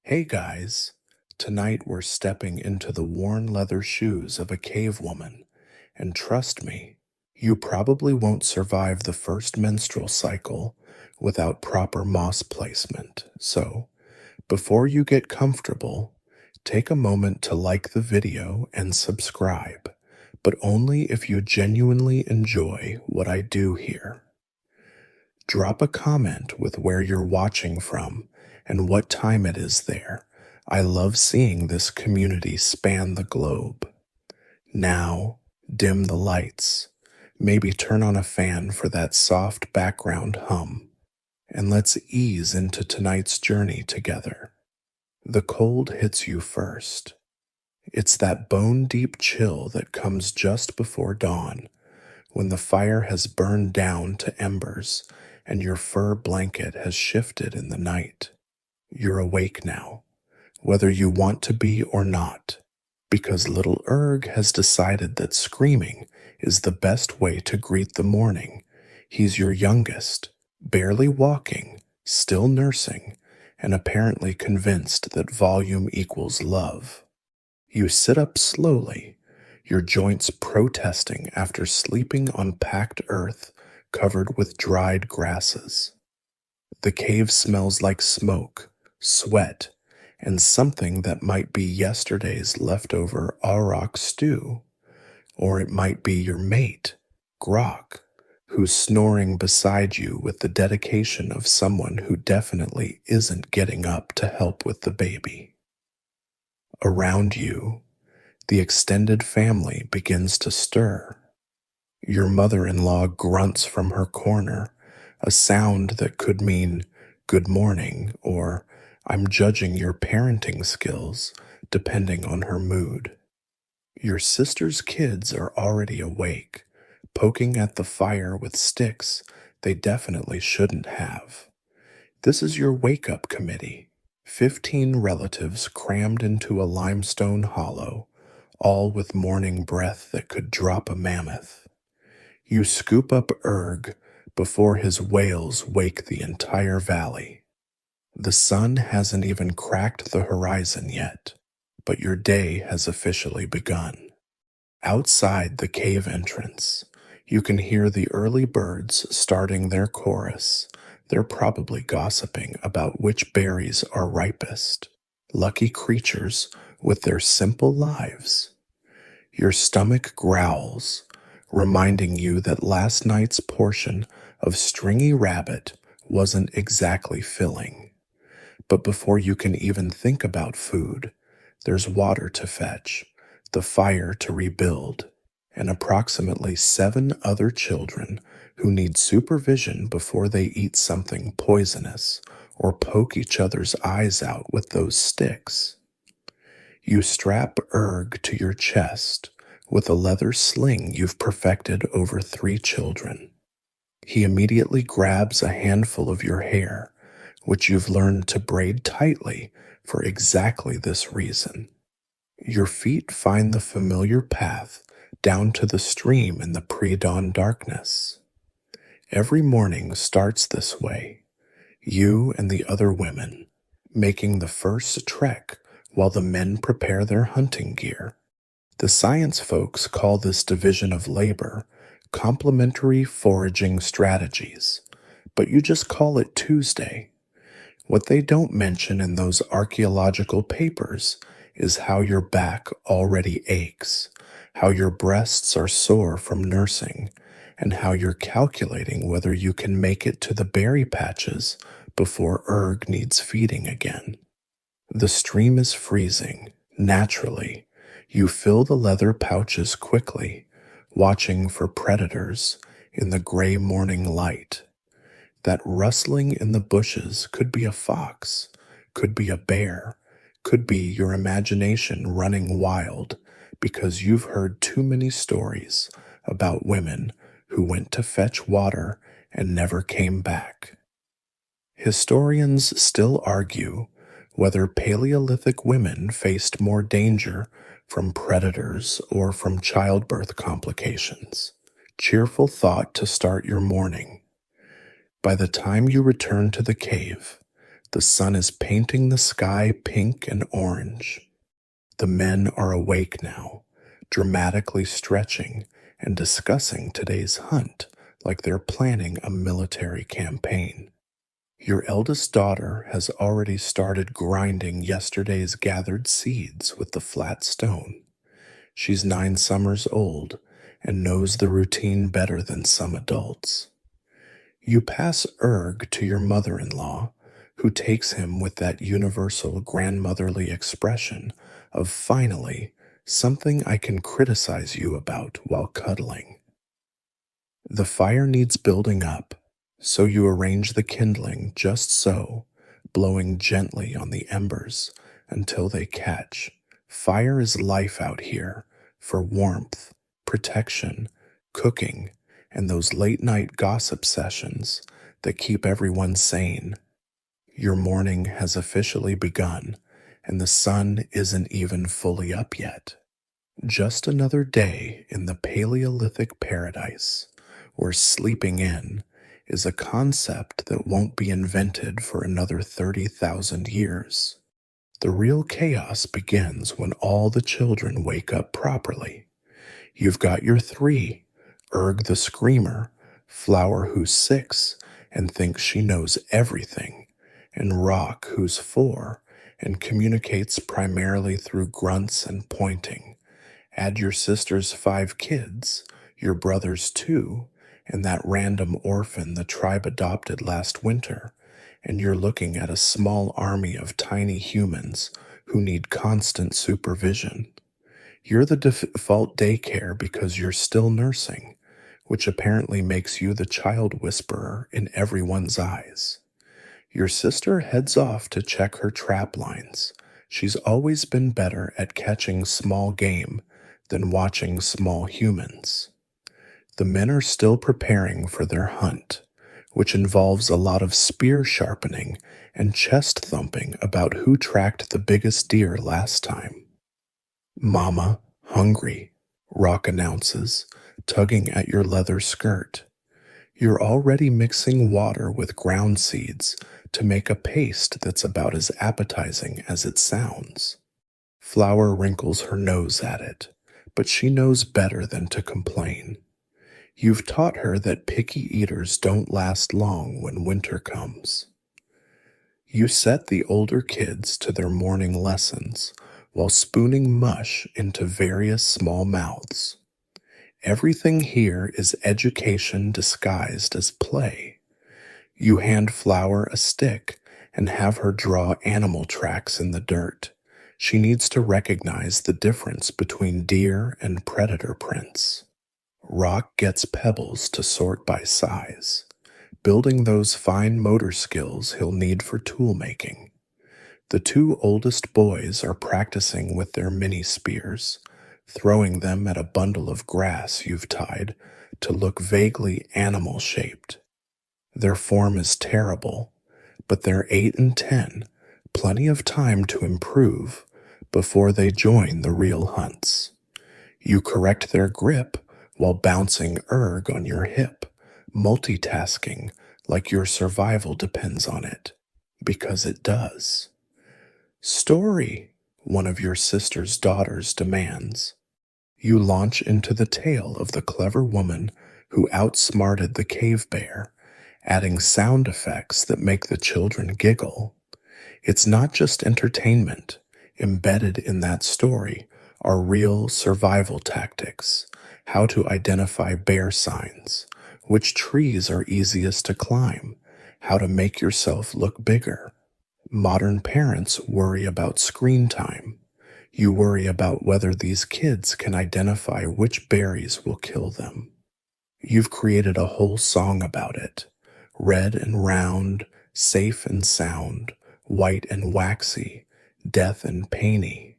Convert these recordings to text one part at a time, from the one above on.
Hey guys, tonight we're stepping into the worn leather shoes of a cave woman, and trust me, you probably won't survive the first menstrual cycle without proper moss placement. So, before you get comfortable, take a moment to like the video and subscribe, but only if you genuinely enjoy what I do here. Drop a comment with where you're watching from and what time it is there. I love seeing this community span the globe. Now, dim the lights. Maybe turn on a fan for that soft background hum. And let's ease into tonight's journey together. The cold hits you first. It's that bone deep chill that comes just before dawn, when the fire has burned down to embers and your fur blanket has shifted in the night. You're awake now, whether you want to be or not, because little Erg has decided that screaming is the best way to greet the morning. He's your youngest, barely walking, still nursing, and apparently convinced that volume equals love. You sit up slowly, your joints protesting after sleeping on packed earth covered with dried grasses. The cave smells like smoke, sweat, and something that might be yesterday's leftover auroch stew, or it might be your mate, Grok, who's snoring beside you with the dedication of someone who definitely isn't getting up to help with the baby. Around you, the extended family begins to stir. Your mother-in-law grunts from her corner, a sound that could mean good morning or I'm judging your parenting skills, depending on her mood. Your sister's kids are already awake, poking at the fire with sticks they definitely shouldn't have. This is your wake-up committee, 15 relatives crammed into a limestone hollow, all with morning breath that could drop a mammoth. You scoop up Erg before his wails wake the entire valley. The sun hasn't even cracked the horizon yet, but your day has officially begun. Outside the cave entrance, you can hear the early birds starting their chorus. They're probably gossiping about which berries are ripest. Lucky creatures with their simple lives. Your stomach growls, reminding you that last night's portion of stringy rabbit wasn't exactly filling. But before you can even think about food, there's water to fetch, the fire to rebuild, and approximately 7 other children who need supervision before they eat something poisonous or poke each other's eyes out with those sticks. You strap Erg to your chest with a leather sling you've perfected over 3 children. He immediately grabs a handful of your hair, which you've learned to braid tightly for exactly this reason. Your feet find the familiar path down to the stream in the pre-dawn darkness. Every morning starts this way, you and the other women making the first trek while the men prepare their hunting gear. The science folks call this division of labor complementary foraging strategies, but you just call it Tuesday. What they don't mention in those archaeological papers is how your back already aches, how your breasts are sore from nursing, and how you're calculating whether you can make it to the berry patches before Erg needs feeding again. The stream is freezing, naturally. You fill the leather pouches quickly, watching for predators in the gray morning light. That rustling in the bushes could be a fox, could be a bear, could be your imagination running wild because you've heard too many stories about women who went to fetch water and never came back. Historians still argue whether Paleolithic women faced more danger from predators or from childbirth complications. Cheerful thought to start your morning. By the time you return to the cave, The sun is painting the sky pink and orange. The men are awake now, dramatically stretching and discussing today's hunt like they're planning a military campaign. Your eldest daughter has already started grinding yesterday's gathered seeds with the flat stone. She's 9 summers old and knows the routine better than some adults. You pass Erg to your mother in law, who takes him with that universal grandmotherly expression of finally something I can criticize you about while cuddling. The fire needs building up, so you arrange the kindling just so, blowing gently on the embers until they catch. Fire is life out here for warmth, protection, cooking, and those late night gossip sessions that keep everyone sane. Your morning has officially begun, and the sun isn't even fully up yet. Just another day in the Paleolithic paradise, where sleeping in is a concept that won't be invented for another 30,000 years. The real chaos begins when all the children wake up properly. You've got your three, Erg the Screamer, Flower who's 6 and thinks she knows everything, and Rock who's 4 and communicates primarily through grunts and pointing. Add your sister's 5 kids, your brother's 2, and that random orphan the tribe adopted last winter, and you're looking at a small army of tiny humans who need constant supervision. You're the default daycare because you're still nursing, which apparently makes you the child whisperer in everyone's eyes. Your sister heads off to check her trap lines. She's always been better at catching small game than watching small humans. The men are still preparing for their hunt, which involves a lot of spear sharpening and chest thumping about who tracked the biggest deer last time. Mama, hungry, Rock announces, tugging at your leather skirt. You're already mixing water with ground seeds to make a paste that's about as appetizing as it sounds. Flower wrinkles her nose at it, but she knows better than to complain. You've taught her that picky eaters don't last long when winter comes. You set the older kids to their morning lessons while spooning mush into various small mouths. Everything here is education disguised as play. You hand Flower a stick and have her draw animal tracks in the dirt. She needs to recognize the difference between deer and predator prints. Rock gets pebbles to sort by size, building those fine motor skills he'll need for tool making. The 2 oldest boys are practicing with their mini spears, throwing them at a bundle of grass you've tied to look vaguely animal-shaped. Their form is terrible, but they're 8 and 10, plenty of time to improve before they join the real hunts. You correct their grip while bouncing Erg on your hip, multitasking like your survival depends on it, because it does. Story, one of your sister's daughters demands. You launch into the tale of the clever woman who outsmarted the cave bear, adding sound effects that make the children giggle. It's not just entertainment. Embedded in that story are real survival tactics, how to identify bear signs, which trees are easiest to climb, how to make yourself look bigger. Modern parents worry about screen time. You worry about whether these kids can identify which berries will kill them. You've created a whole song about it. Red and round, safe and sound, white and waxy, death and painy.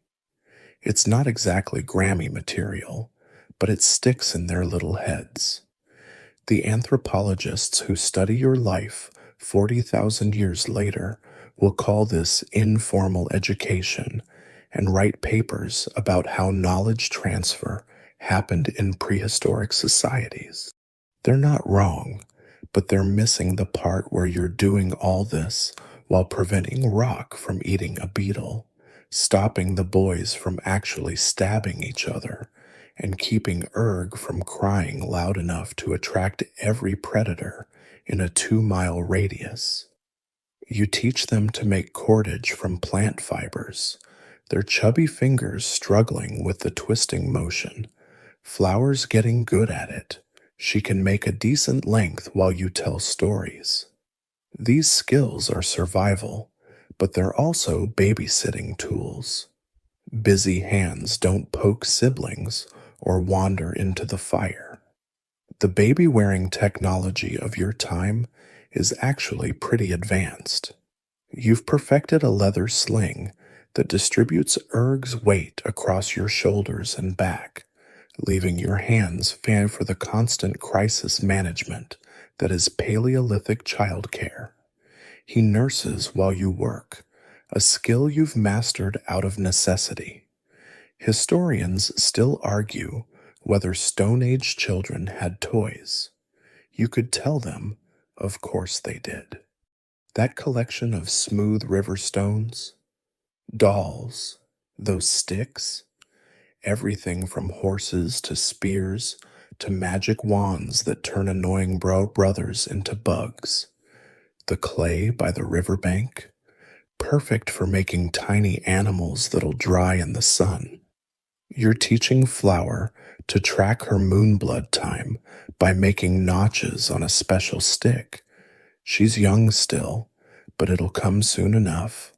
It's not exactly Grammy material, but it sticks in their little heads. The anthropologists who study your life 40,000 years later will call this informal education and write papers about how knowledge transfer happened in prehistoric societies. They're not wrong, but they're missing the part where you're doing all this while preventing Rock from eating a beetle, stopping the boys from actually stabbing each other, and keeping Erg from crying loud enough to attract every predator in a 2-mile radius. You teach them to make cordage from plant fibers, their chubby fingers struggling with the twisting motion, Flower's getting good at it. She can make a decent length while you tell stories. These skills are survival, but they're also babysitting tools. Busy hands don't poke siblings or wander into the fire. The baby wearing technology of your time is actually pretty advanced. You've perfected a leather sling that distributes Erg's weight across your shoulders and back, leaving your hands fanned for the constant crisis management that is Paleolithic childcare. He nurses while you work, a skill you've mastered out of necessity. Historians still argue whether Stone Age children had toys. You could tell them, of course they did. That collection of smooth river stones, dolls, those sticks, everything from horses to spears to magic wands that turn annoying brothers into bugs. The clay by the riverbank, perfect for making tiny animals that'll dry in the sun. You're teaching Flower to track her moonblood time by making notches on a special stick. She's young still, but it'll come soon enough,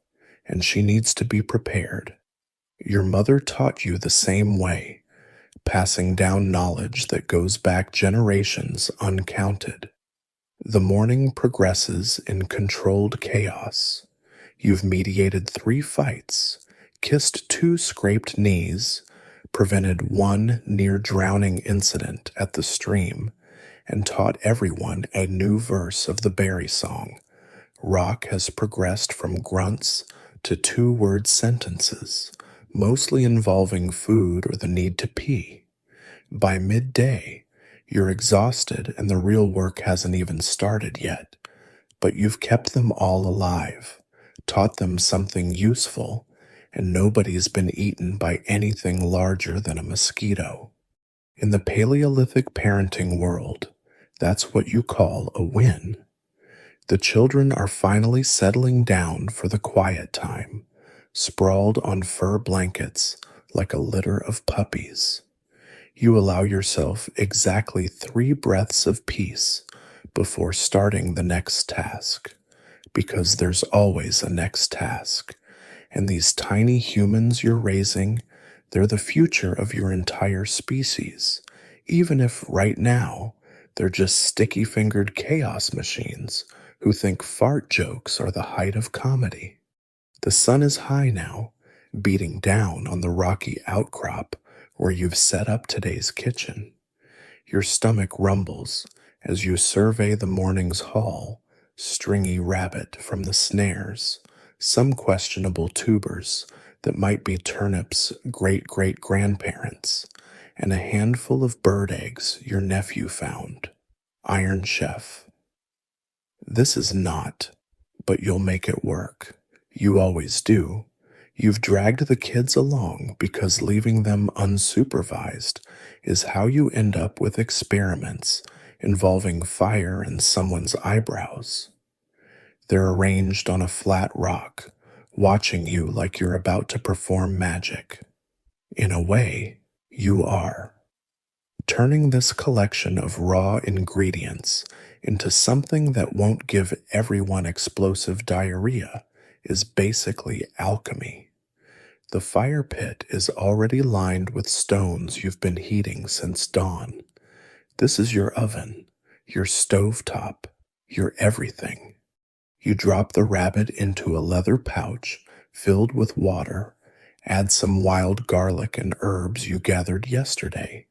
and she needs to be prepared. Your mother taught you the same way, passing down knowledge that goes back generations uncounted. The morning progresses in controlled chaos. You've mediated 3 fights, kissed 2 scraped knees, prevented 1 near-drowning incident at the stream, and taught everyone a new verse of the berry song. Rock has progressed from grunts to 2-word sentences, mostly involving food or the need to pee. By midday, you're exhausted and the real work hasn't even started yet, but you've kept them all alive, taught them something useful, and nobody's been eaten by anything larger than a mosquito. In the Paleolithic parenting world, that's what you call a win. The children are finally settling down for the quiet time, sprawled on fur blankets like a litter of puppies. You allow yourself exactly 3 breaths of peace before starting the next task, because there's always a next task, and these tiny humans you're raising, they're the future of your entire species, even if right now they're just sticky-fingered chaos machines who think fart jokes are the height of comedy. The sun is high now, beating down on the rocky outcrop where you've set up today's kitchen. Your stomach rumbles as you survey the morning's haul, stringy rabbit from the snares, some questionable tubers that might be turnips' great-great-grandparents, and a handful of bird eggs your nephew found. Iron Chef. This is not, but you'll make it work. You always do. You've dragged the kids along because leaving them unsupervised is how you end up with experiments involving fire and someone's eyebrows. They're arranged on a flat rock, watching you like you're about to perform magic. In a way, you are. Turning this collection of raw ingredients into something that won't give everyone explosive diarrhea is basically alchemy. The fire pit is already lined with stones you've been heating since dawn. This is your oven, your stovetop, your everything. You drop the rabbit into a leather pouch filled with water, add some wild garlic and herbs you gathered yesterday,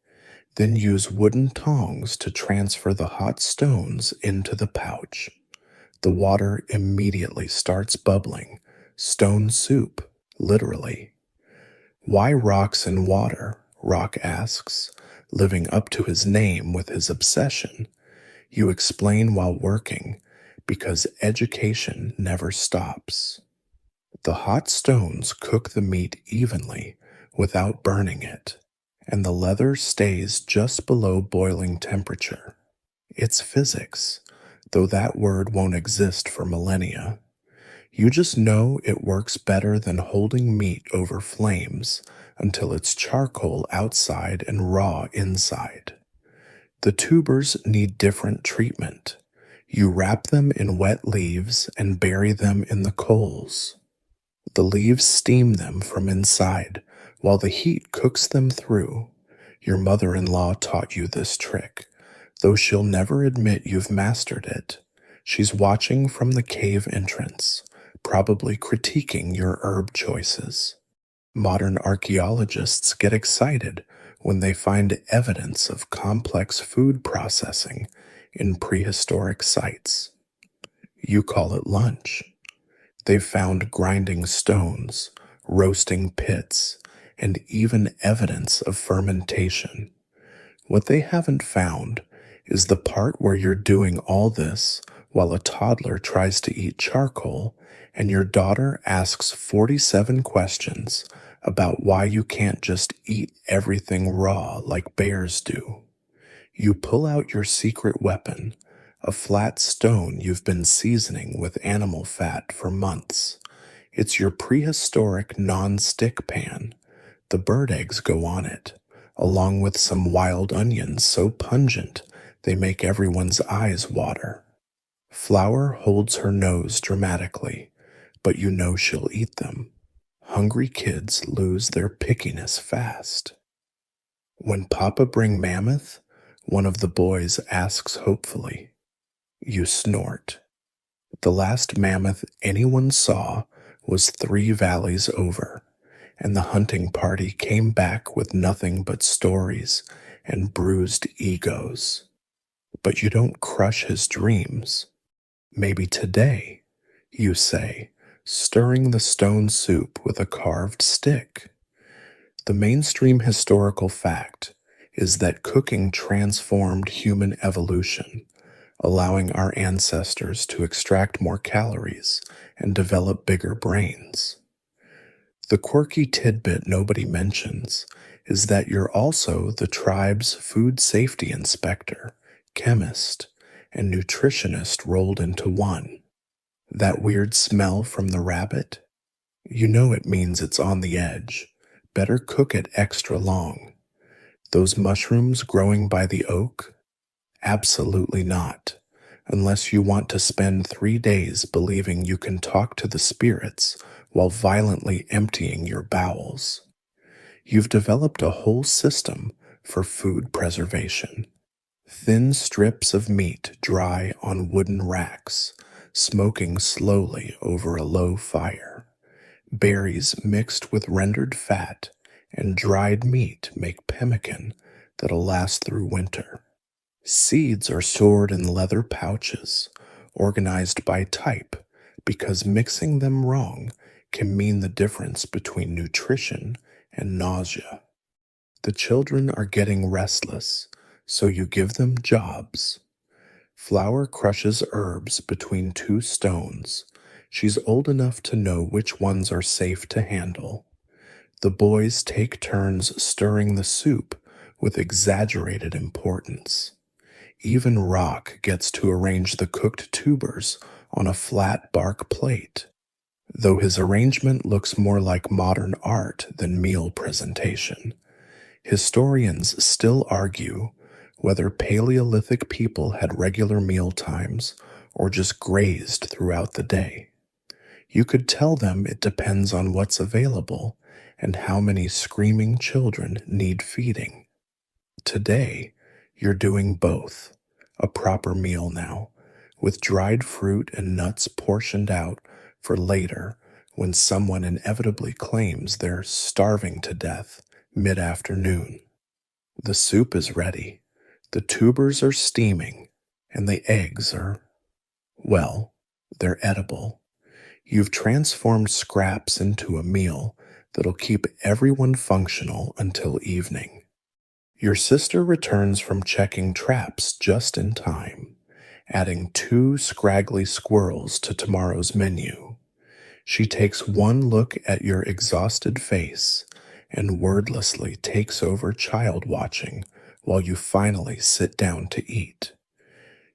then use wooden tongs to transfer the hot stones into the pouch. The water immediately starts bubbling. Stone soup, literally. Why rocks and water? Rock asks, living up to his name with his obsession. You explain while working, because education never stops. The hot stones cook the meat evenly without burning it, and the leather stays just below boiling temperature. It's physics, though that word won't exist for millennia. You just know it works better than holding meat over flames until it's charcoal outside and raw inside. The tubers need different treatment. You wrap them in wet leaves and bury them in the coals. The leaves steam them from inside, while the heat cooks them through. Your mother-in-law taught you this trick, though she'll never admit you've mastered it. She's watching from the cave entrance, probably critiquing your herb choices. Modern archaeologists get excited when they find evidence of complex food processing in prehistoric sites. You call it lunch. They've found grinding stones, roasting pits, and even evidence of fermentation. What they haven't found is the part where you're doing all this while a toddler tries to eat charcoal and your daughter asks 47 questions about why you can't just eat everything raw like bears do. You pull out your secret weapon, a flat stone you've been seasoning with animal fat for months. It's your prehistoric non-stick pan. The bird eggs go on it, along with some wild onions so pungent they make everyone's eyes water. Flour holds her nose dramatically, but you know she'll eat them. Hungry kids lose their pickiness fast. When Papa bring mammoth, one of the boys asks hopefully. You snort. The last mammoth anyone saw was 3 valleys over, and the hunting party came back with nothing but stories and bruised egos. But you don't crush his dreams. Maybe today, you say, stirring the stone soup with a carved stick. The mainstream historical fact is that cooking transformed human evolution, allowing our ancestors to extract more calories and develop bigger brains. The quirky tidbit nobody mentions is that you're also the tribe's food safety inspector, chemist, and nutritionist rolled into one. That weird smell from the rabbit? You know it means it's on the edge. Better cook it extra long. Those mushrooms growing by the oak? Absolutely not, unless you want to spend 3 days believing you can talk to the spirits while violently emptying your bowels. You've developed a whole system for food preservation. Thin strips of meat dry on wooden racks, smoking slowly over a low fire. Berries mixed with rendered fat and dried meat make pemmican that'll last through winter. Seeds are stored in leather pouches, organized by type, because mixing them wrong can mean the difference between nutrition and nausea. The children are getting restless, so you give them jobs. Flour crushes herbs between 2 stones. She's old enough to know which ones are safe to handle. The boys take turns stirring the soup with exaggerated importance. Even Rock gets to arrange the cooked tubers on a flat bark plate, though his arrangement looks more like modern art than meal presentation. Historians still argue whether Paleolithic people had regular meal times or just grazed throughout the day. You could tell them it depends on what's available and how many screaming children need feeding. Today, you're doing both. A proper meal now, with dried fruit and nuts portioned out for later when someone inevitably claims they're starving to death mid-afternoon. The soup is ready, the tubers are steaming, and the eggs are, well, they're edible. You've transformed scraps into a meal that'll keep everyone functional until evening. Your sister returns from checking traps just in time, adding 2 scraggly squirrels to tomorrow's menu. She takes one look at your exhausted face and wordlessly takes over child watching while you finally sit down to eat.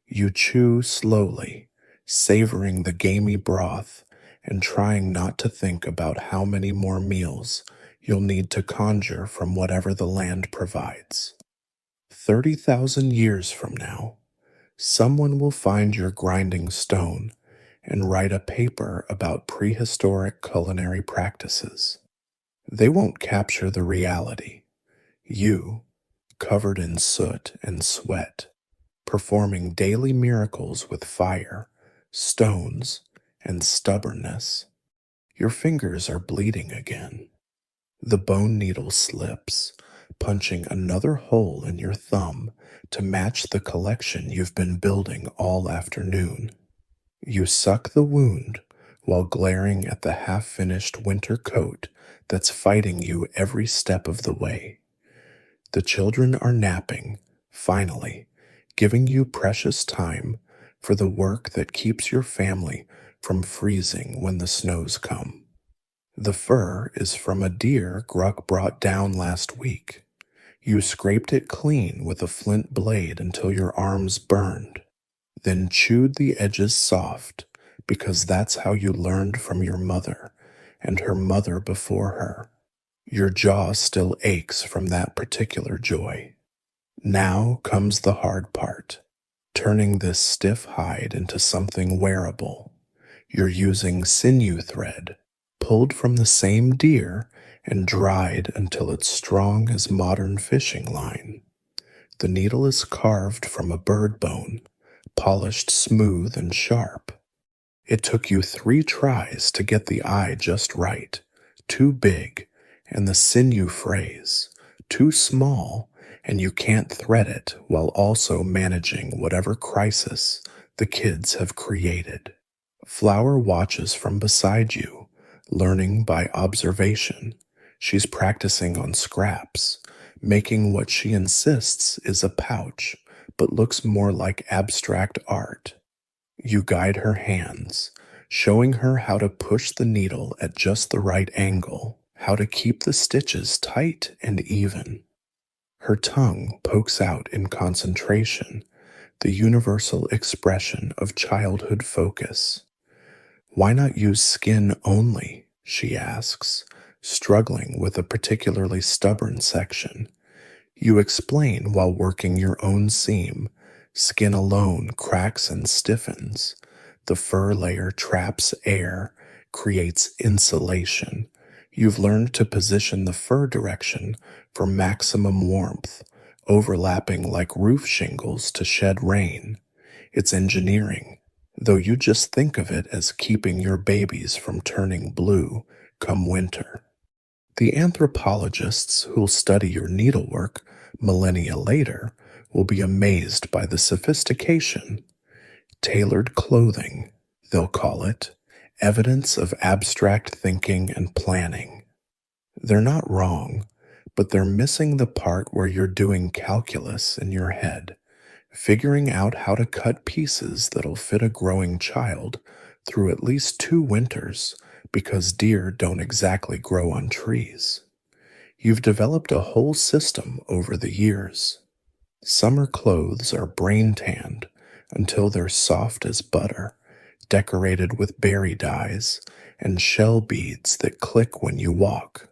You chew slowly, savoring the gamey broth and trying not to think about how many more meals you'll need to conjure from whatever the land provides. 30,000 years from now, someone will find your grinding stone and write a paper about prehistoric culinary practices. They won't capture the reality. You, covered in soot and sweat, performing daily miracles with fire, stones, and stubbornness. Your fingers are bleeding again. The bone needle slips, punching another hole in your thumb to match the collection you've been building all afternoon. You suck the wound while glaring at the half-finished winter coat that's fighting you every step of the way. The children are napping, finally, giving you precious time for the work that keeps your family from freezing when the snows come. The fur is from a deer Gruck brought down last week. You scraped it clean with a flint blade until your arms burned, then chewed the edges soft because that's how you learned from your mother and her mother before her. Your jaw still aches from that particular joy. Now comes the hard part, turning this stiff hide into something wearable. You're using sinew thread, pulled from the same deer and dried until it's strong as modern fishing line. The needle is carved from a bird bone, polished smooth and sharp. It took you 3 tries to get the eye just right, too big, and the sinew phrase, too small, and you can't thread it while also managing whatever crisis the kids have created. Flower watches from beside you, learning by observation. She's practicing on scraps, making what she insists is a pouch, but looks more like abstract art. You guide her hands, showing her how to push the needle at just the right angle, how to keep the stitches tight and even. Her tongue pokes out in concentration, the universal expression of childhood focus. Why not use skin only? She asks, struggling with a particularly stubborn section. You explain while working your own seam. Skin alone cracks and stiffens. The fur layer traps air, creates insulation. You've learned to position the fur direction for maximum warmth, overlapping like roof shingles to shed rain. It's engineering, though you just think of it as keeping your babies from turning blue come winter. The anthropologists who'll study your needlework millennia later will be amazed by the sophistication. Tailored clothing, they'll call it, evidence of abstract thinking and planning. They're not wrong, but they're missing the part where you're doing calculus in your head, figuring out how to cut pieces that'll fit a growing child through at least 2 winters, because deer don't exactly grow on trees. You've developed a whole system over the years. Summer clothes are brain-tanned until they're soft as butter, decorated with berry dyes and shell beads that click when you walk.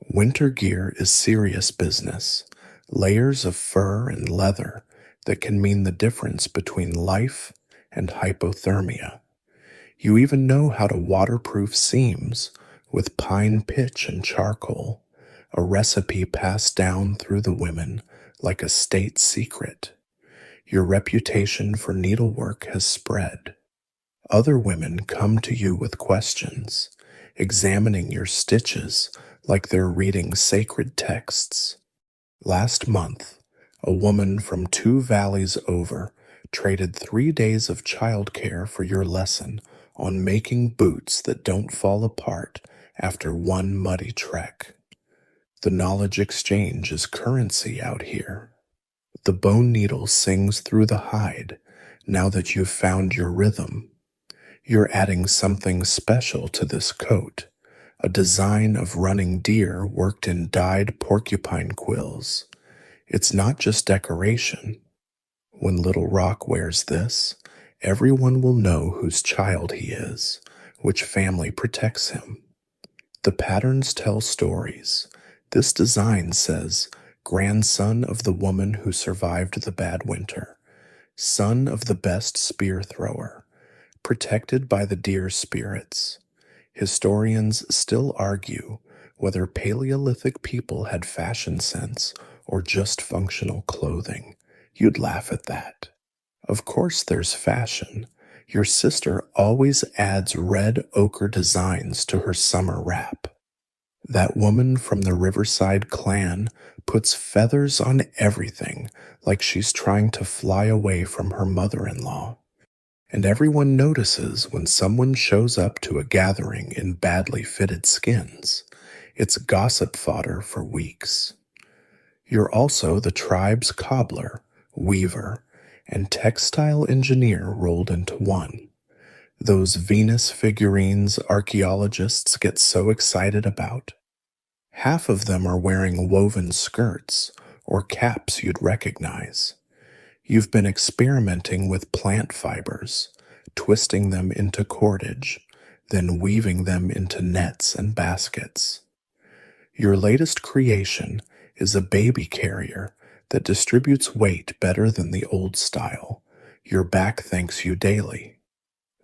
Winter gear is serious business, layers of fur and leather that can mean the difference between life and hypothermia. You even know how to waterproof seams with pine pitch and charcoal, a recipe passed down through the women like a state secret. Your reputation for needlework has spread. Other women come to you with questions, examining your stitches like they're reading sacred texts. Last month, a woman from 2 valleys over traded 3 days of childcare for your lesson on making boots that don't fall apart after one muddy trek. The knowledge exchange is currency out here. The bone needle sings through the hide, Now that you've found your rhythm, you're adding something special to this coat, a design of running deer worked in dyed porcupine quills. It's not just decoration. When Little Rock wears this, everyone will know whose child he is, which family protects him. The patterns tell stories. This design says, grandson of the woman who survived the bad winter, son of the best spear thrower, protected by the deer spirits. Historians still argue whether Paleolithic people had fashion sense or just functional clothing. You'd laugh at that. Of course, there's fashion. Your sister always adds red ochre designs to her summer wrap. That woman from the Riverside clan puts feathers on everything like she's trying to fly away from her mother-in-law. And everyone notices when someone shows up to a gathering in badly fitted skins. It's gossip fodder for weeks. You're also the tribe's cobbler, weaver, and textile engineer rolled into one. Those Venus figurines archaeologists get so excited about. Half of them are wearing woven skirts or caps you'd recognize. You've been experimenting with plant fibers, twisting them into cordage, then weaving them into nets and baskets. Your latest creation is a baby carrier that distributes weight better than the old style. Your back thanks you daily.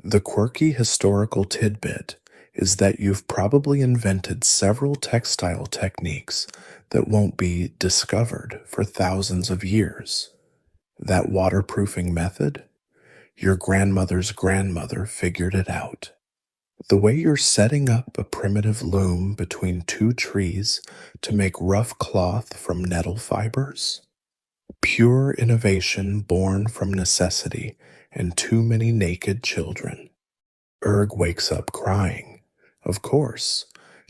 The quirky historical tidbit is that you've probably invented several textile techniques that won't be discovered for thousands of years. That waterproofing method? Your grandmother's grandmother figured it out. The way you're setting up a primitive loom between two trees to make rough cloth from nettle fibers? Pure innovation born from necessity and too many naked children. Erg wakes up crying. Of course,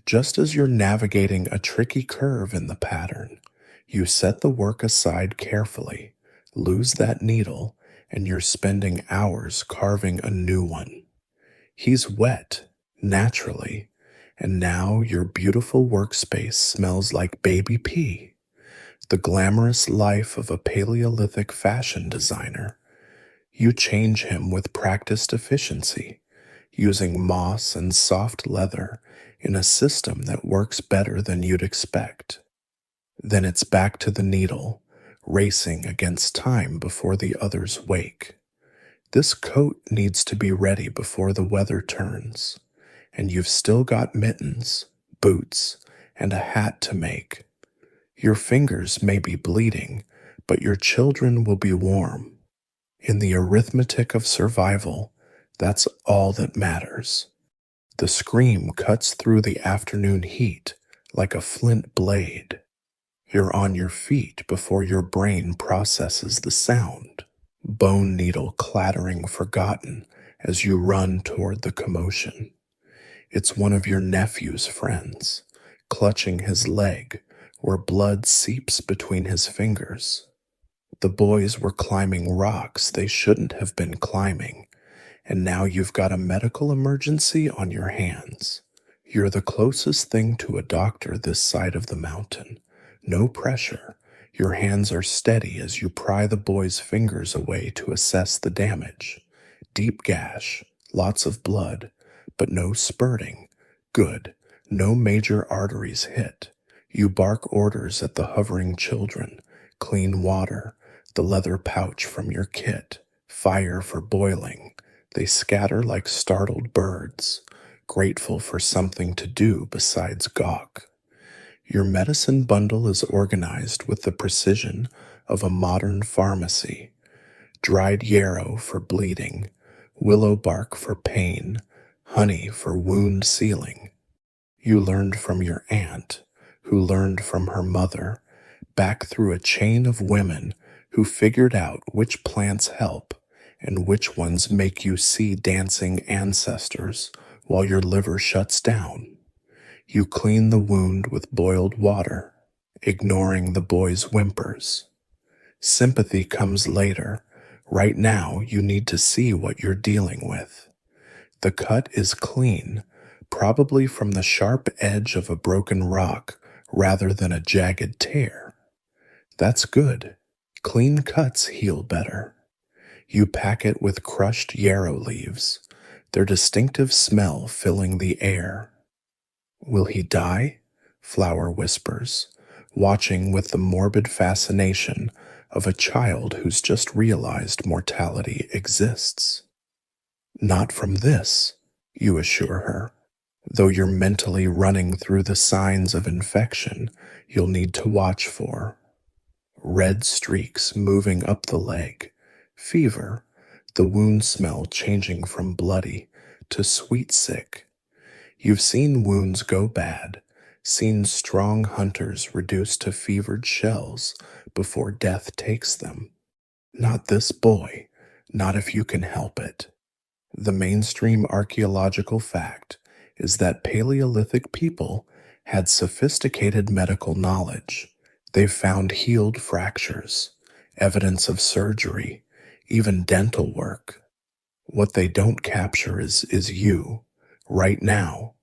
just as you're navigating a tricky curve in the pattern, you set the work aside carefully, lose that needle, and you're spending hours carving a new one. He's wet, naturally, and now your beautiful workspace smells like baby pee. The glamorous life of a Paleolithic fashion designer. You change him with practiced efficiency, using moss and soft leather in a system that works better than you'd expect. Then it's back to the needle, racing against time before the others wake. This coat needs to be ready before the weather turns, and you've still got mittens, boots, and a hat to make. Your fingers may be bleeding, but your children will be warm. In the arithmetic of survival, that's all that matters. The scream cuts through the afternoon heat like a flint blade. You're on your feet before your brain processes the sound, bone needle clattering forgotten as you run toward the commotion. It's one of your nephew's friends, clutching his leg where blood seeps between his fingers. The boys were climbing rocks they shouldn't have been climbing, and now you've got a medical emergency on your hands. You're the closest thing to a doctor this side of the mountain. No pressure. Your hands are steady as you pry the boy's fingers away to assess the damage. Deep gash, lots of blood, but no spurting. Good. No major arteries hit. You bark orders at the hovering children. Clean water, the leather pouch from your kit, fire for boiling. They scatter like startled birds, grateful for something to do besides gawk. Your medicine bundle is organized with the precision of a modern pharmacy. Dried yarrow for bleeding, willow bark for pain, honey for wound sealing. You learned from your aunt, who learned from her mother, back through a chain of women who figured out which plants help and which ones make you see dancing ancestors while your liver shuts down. You clean the wound with boiled water, ignoring the boy's whimpers. Sympathy comes later, Right now, you need to see what you're dealing with. The cut is clean, probably from the sharp edge of a broken rock rather than a jagged tear. That's good. Clean cuts heal better. You pack it with crushed yarrow leaves, their distinctive smell filling the air. Will he die? Flower whispers, watching with the morbid fascination of a child who's just realized mortality exists. Not from this, you assure her, though you're mentally running through the signs of infection you'll need to watch for. Red streaks moving up the leg, fever, the wound smell changing from bloody to sweet sick. You've seen wounds go bad, seen strong hunters reduced to fevered shells before death takes them. Not this boy, not if you can help it. The mainstream archaeological fact is that Paleolithic people had sophisticated medical knowledge. They've found healed fractures, evidence of surgery, even dental work. What they don't capture is you, right now,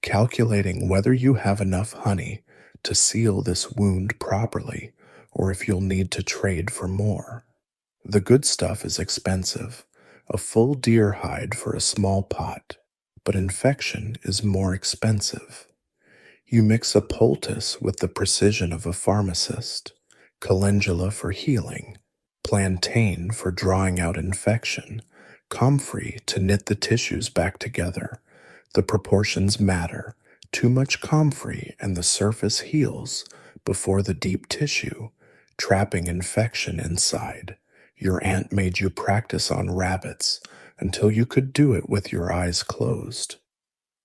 calculating whether you have enough honey to seal this wound properly or if you'll need to trade for more. The good stuff is expensive, a full deer hide for a small pot, but infection is more expensive. You mix a poultice with the precision of a pharmacist, calendula for healing, plantain for drawing out infection, comfrey to knit the tissues back together. The proportions matter. Too much comfrey and the surface heals before the deep tissue, trapping infection inside. Your aunt made you practice on rabbits until you could do it with your eyes closed.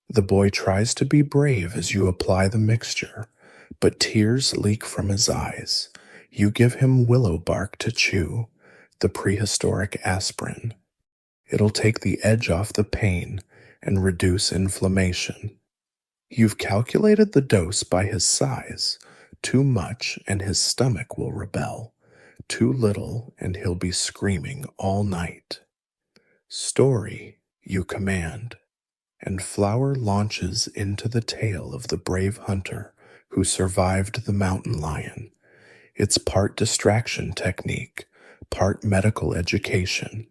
The boy tries to be brave as you apply the mixture, but tears leak from his eyes. You give him willow bark to chew, the prehistoric aspirin. It'll take the edge off the pain and reduce inflammation. You've calculated the dose by his size. Too much and his stomach will rebel. Too little and he'll be screaming all night. Story, you command, and Flower launches into the tale of the brave hunter who survived the mountain lion. It's part distraction technique, part medical education.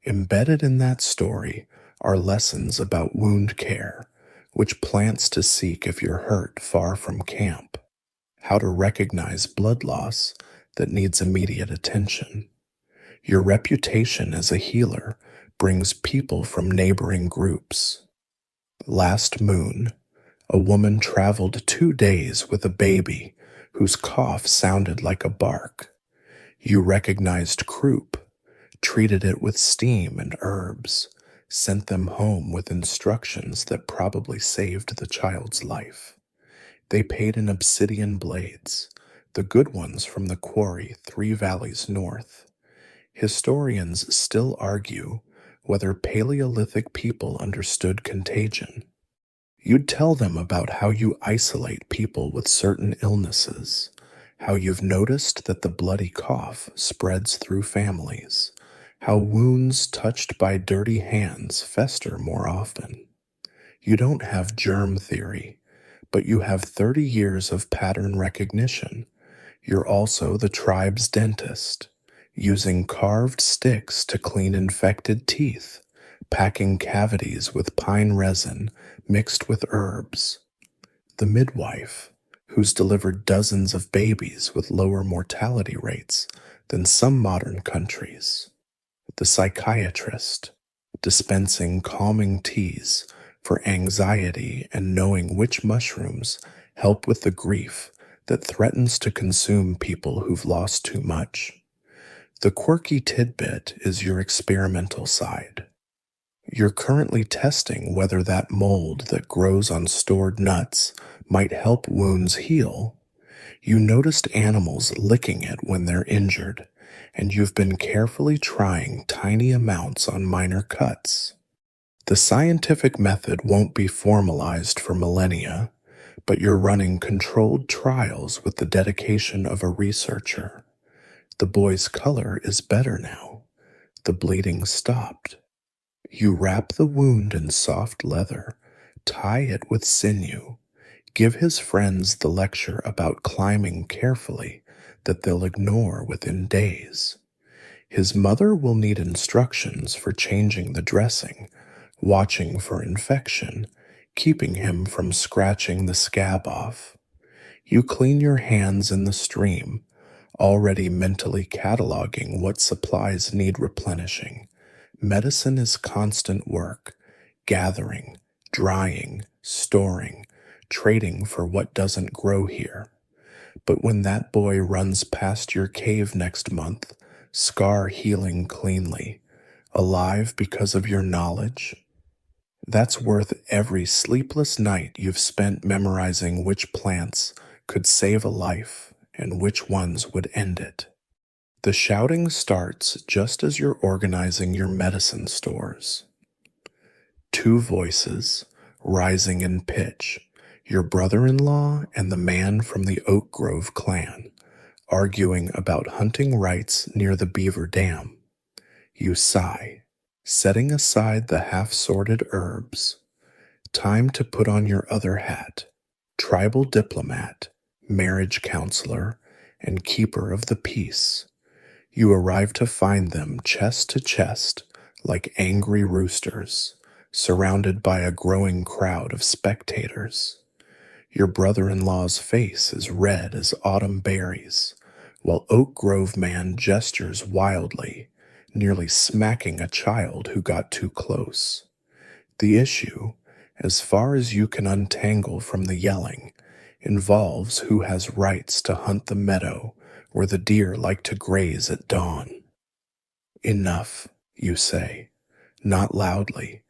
Embedded in that story are lessons about wound care, which plants to seek if you're hurt far from camp, how to recognize blood loss that needs immediate attention. Your reputation as a healer brings people from neighboring groups. Last moon, a woman traveled 2 days with a baby whose cough sounded like a bark. You recognized croup, treated it with steam and herbs, sent them home with instructions that probably saved the child's life. They paid in obsidian blades, the good ones from the quarry 3 valleys north. Historians still argue whether Paleolithic people understood contagion. You'd tell them about how you isolate people with certain illnesses, how you've noticed that the bloody cough spreads through families, how wounds touched by dirty hands fester more often. You don't have germ theory, but you have 30 years of pattern recognition. You're also the tribe's dentist, using carved sticks to clean infected teeth, packing cavities with pine resin mixed with herbs. The midwife, who's delivered dozens of babies with lower mortality rates than some modern countries. The psychiatrist, dispensing calming teas for anxiety and knowing which mushrooms help with the grief that threatens to consume people who've lost too much. The quirky tidbit is your experimental side. You're currently testing whether that mold that grows on stored nuts might help wounds heal. You noticed animals licking it when they're injured, and you've been carefully trying tiny amounts on minor cuts. The scientific method won't be formalized for millennia, but you're running controlled trials with the dedication of a researcher. The boy's color is better now, The bleeding stopped. You wrap the wound in soft leather, tie it with sinew, give his friends the lecture about climbing carefully that they'll ignore within days. His mother will need instructions for changing the dressing, watching for infection, keeping him from scratching the scab off. You clean your hands in the stream, already mentally cataloging what supplies need replenishing. Medicine is constant work, gathering, drying, storing, trading for what doesn't grow here. But when that boy runs past your cave next month, scar healing cleanly, alive because of your knowledge, that's worth every sleepless night you've spent memorizing which plants could save a life and which ones would end it. The shouting starts just as you're organizing your medicine stores. Two voices, rising in pitch, your brother-in-law and the man from the Oak Grove clan, arguing about hunting rights near the beaver dam. You sigh, setting aside the half-sorted herbs. Time to put on your other hat, tribal diplomat, marriage counselor, and keeper of the peace. You arrive to find them chest to chest, like angry roosters, surrounded by a growing crowd of spectators. Your brother-in-law's face is red as autumn berries, while Oak Grove man gestures wildly, nearly smacking a child who got too close. The issue, as far as you can untangle from the yelling, involves who has rights to hunt the meadow where the deer like to graze at dawn. Enough, you say, not loudly,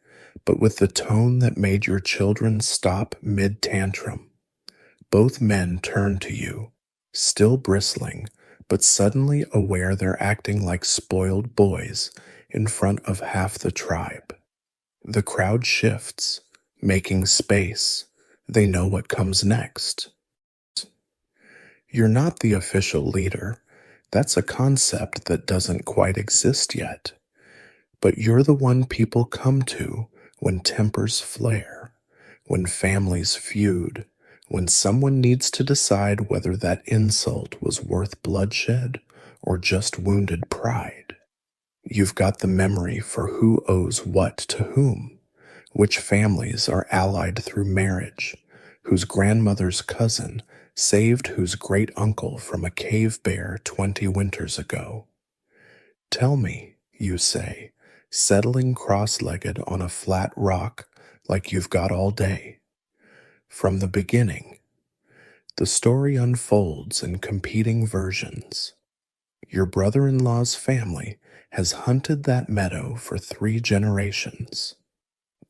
but with the tone that made your children stop mid-tantrum. Both men turn to you, still bristling, but suddenly aware they're acting like spoiled boys in front of half the tribe. The crowd shifts, making space. They know what comes next. You're not the official leader. That's a concept that doesn't quite exist yet. But you're the one people come to when tempers flare, when families feud, when someone needs to decide whether that insult was worth bloodshed or just wounded pride. You've got the memory for who owes what to whom, which families are allied through marriage, whose grandmother's cousin saved whose great uncle from a cave bear 20 winters ago. Tell me, you say, settling cross-legged on a flat rock like you've got all day. From the beginning, the story unfolds in competing versions. Your brother-in-law's family has hunted that meadow for 3 generations.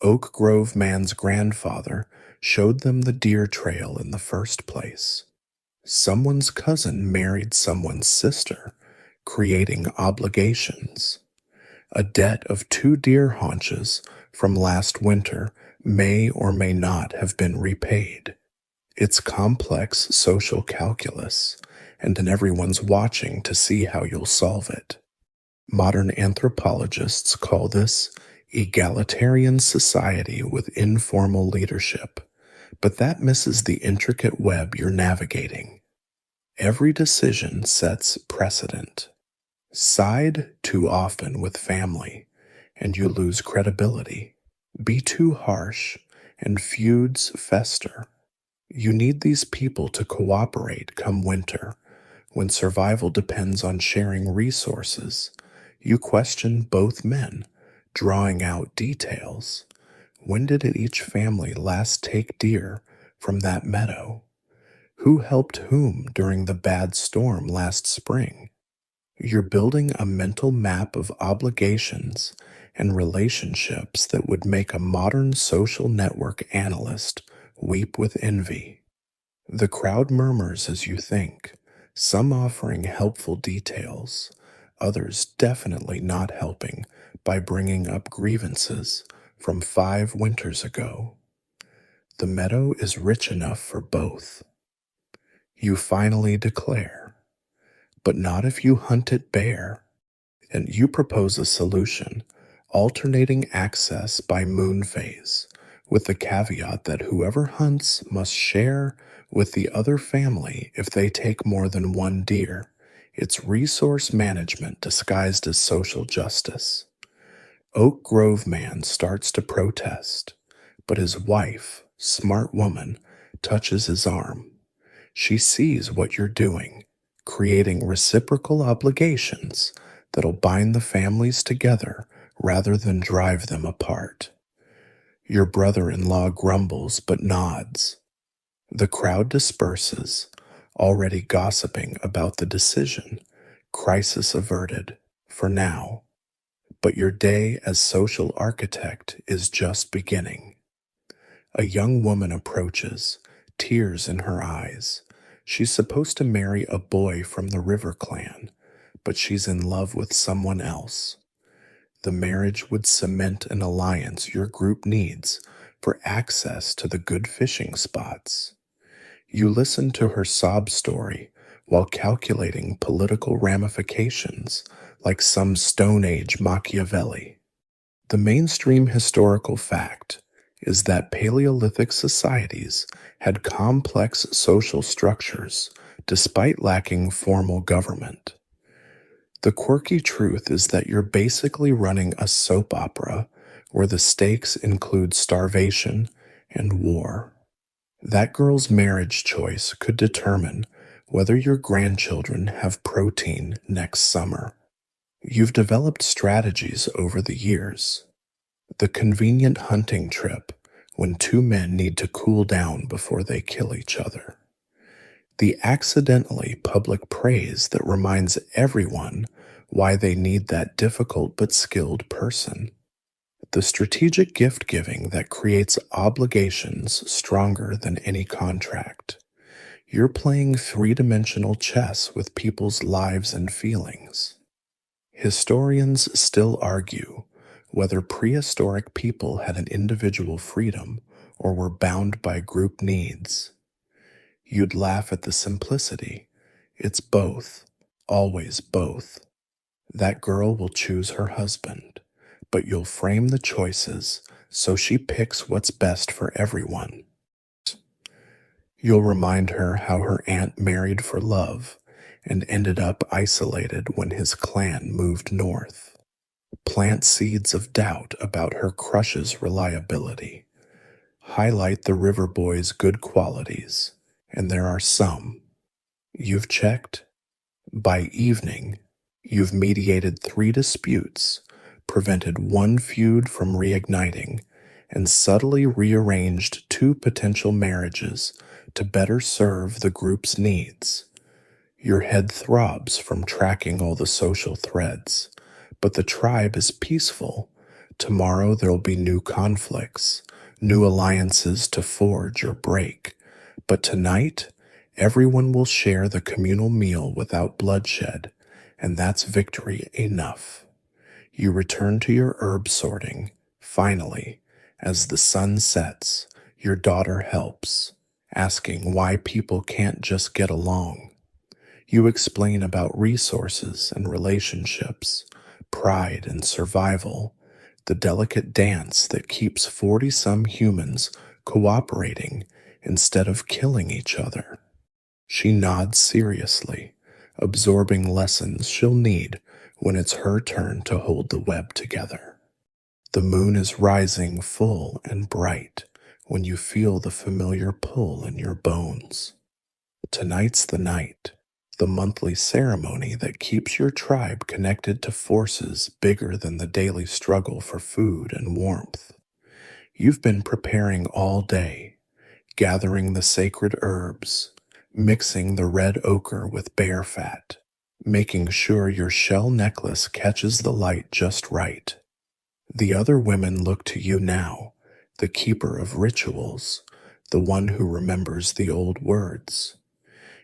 Oak Grove man's grandfather showed them the deer trail in the first place. Someone's cousin married someone's sister, creating obligations. A debt of 2 deer haunches from last winter may or may not have been repaid. It's complex social calculus, and everyone's watching to see how you'll solve it. Modern anthropologists call this egalitarian society with informal leadership, but that misses the intricate web you're navigating. Every decision sets precedent. Side too often with family, and you lose credibility. Be too harsh, and feuds fester. You need these people to cooperate come winter, when survival depends on sharing resources. You question both men, drawing out details. When did each family last take deer from that meadow? Who helped whom during the bad storm last spring? You're building a mental map of obligations and relationships that would make a modern social network analyst weep with envy. The crowd murmurs as you think, some offering helpful details, others definitely not helping by bringing up grievances from 5 winters ago. The meadow is rich enough for both. You finally declare, but not if you hunt it bare. And you propose a solution, alternating access by moon phase, with the caveat that whoever hunts must share with the other family if they take more than one deer. It's resource management disguised as social justice. Oak Grove man starts to protest, but his wife, smart woman, touches his arm. She sees what you're doing, creating reciprocal obligations that'll bind the families together rather than drive them apart. Your brother in law grumbles but nods. The crowd disperses, already gossiping about the decision. Crisis averted, for now. But your day as social architect is just beginning. A young woman approaches, tears in her eyes. She's supposed to marry a boy from the River Clan, but she's in love with someone else. The marriage would cement an alliance your group needs for access to the good fishing spots. You listen to her sob story while calculating political ramifications like some Stone Age Machiavelli. The mainstream historical fact is that Paleolithic societies had complex social structures despite lacking formal government. The quirky truth is that you're basically running a soap opera where the stakes include starvation and war. That girl's marriage choice could determine whether your grandchildren have protein next summer. You've developed strategies over the years. The convenient hunting trip when two men need to cool down before they kill each other. The accidentally public praise that reminds everyone why they need that difficult but skilled person. The strategic gift giving that creates obligations stronger than any contract. You're playing three-dimensional chess with people's lives and feelings. Historians still argue whether prehistoric people had an individual freedom or were bound by group needs. You'd laugh at the simplicity. It's both, always both. That girl will choose her husband, but you'll frame the choices so she picks what's best for everyone. You'll remind her how her aunt married for love and ended up isolated when his clan moved north. Plant seeds of doubt about her crush's reliability. Highlight the river boy's good qualities, and there are some. You've checked. By evening, you've mediated 3 disputes, prevented 1 feud from reigniting, and subtly rearranged 2 potential marriages to better serve the group's needs. Your head throbs from tracking all the social threads, but the tribe is peaceful. Tomorrow there'll be new conflicts, new alliances to forge or break. But tonight, everyone will share the communal meal without bloodshed, and that's victory enough. You return to your herb sorting. Finally, as the sun sets, your daughter helps, asking why people can't just get along. You explain about resources and relationships, pride and survival, the delicate dance that keeps 40-some humans cooperating instead of killing each other. She nods seriously, absorbing lessons she'll need when it's her turn to hold the web together. The moon is rising full and bright when you feel the familiar pull in your bones. Tonight's the night, the monthly ceremony that keeps your tribe connected to forces bigger than the daily struggle for food and warmth. You've been preparing all day, gathering the sacred herbs, mixing the red ochre with bear fat, making sure your shell necklace catches the light just right. The other women look to you now, the keeper of rituals, the one who remembers the old words.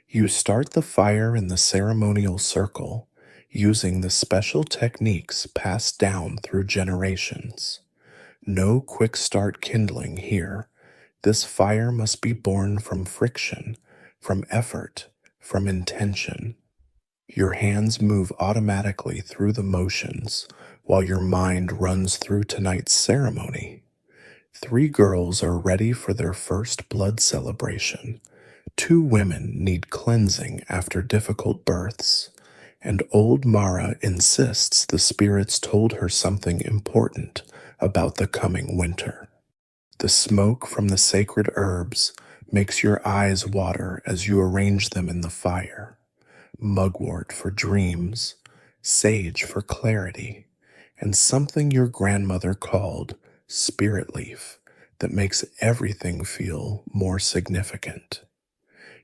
You start the fire in the ceremonial circle, using the special techniques passed down through generations. No quick start kindling here. This fire must be born from friction, from effort, from intention. Your hands move automatically through the motions while your mind runs through tonight's ceremony. 3 girls are ready for their first blood celebration. 2 women need cleansing after difficult births, and old Mara insists the spirits told her something important about the coming winter. The smoke from the sacred herbs makes your eyes water as you arrange them in the fire. Mugwort for dreams, sage for clarity, and something your grandmother called spirit leaf that makes everything feel more significant.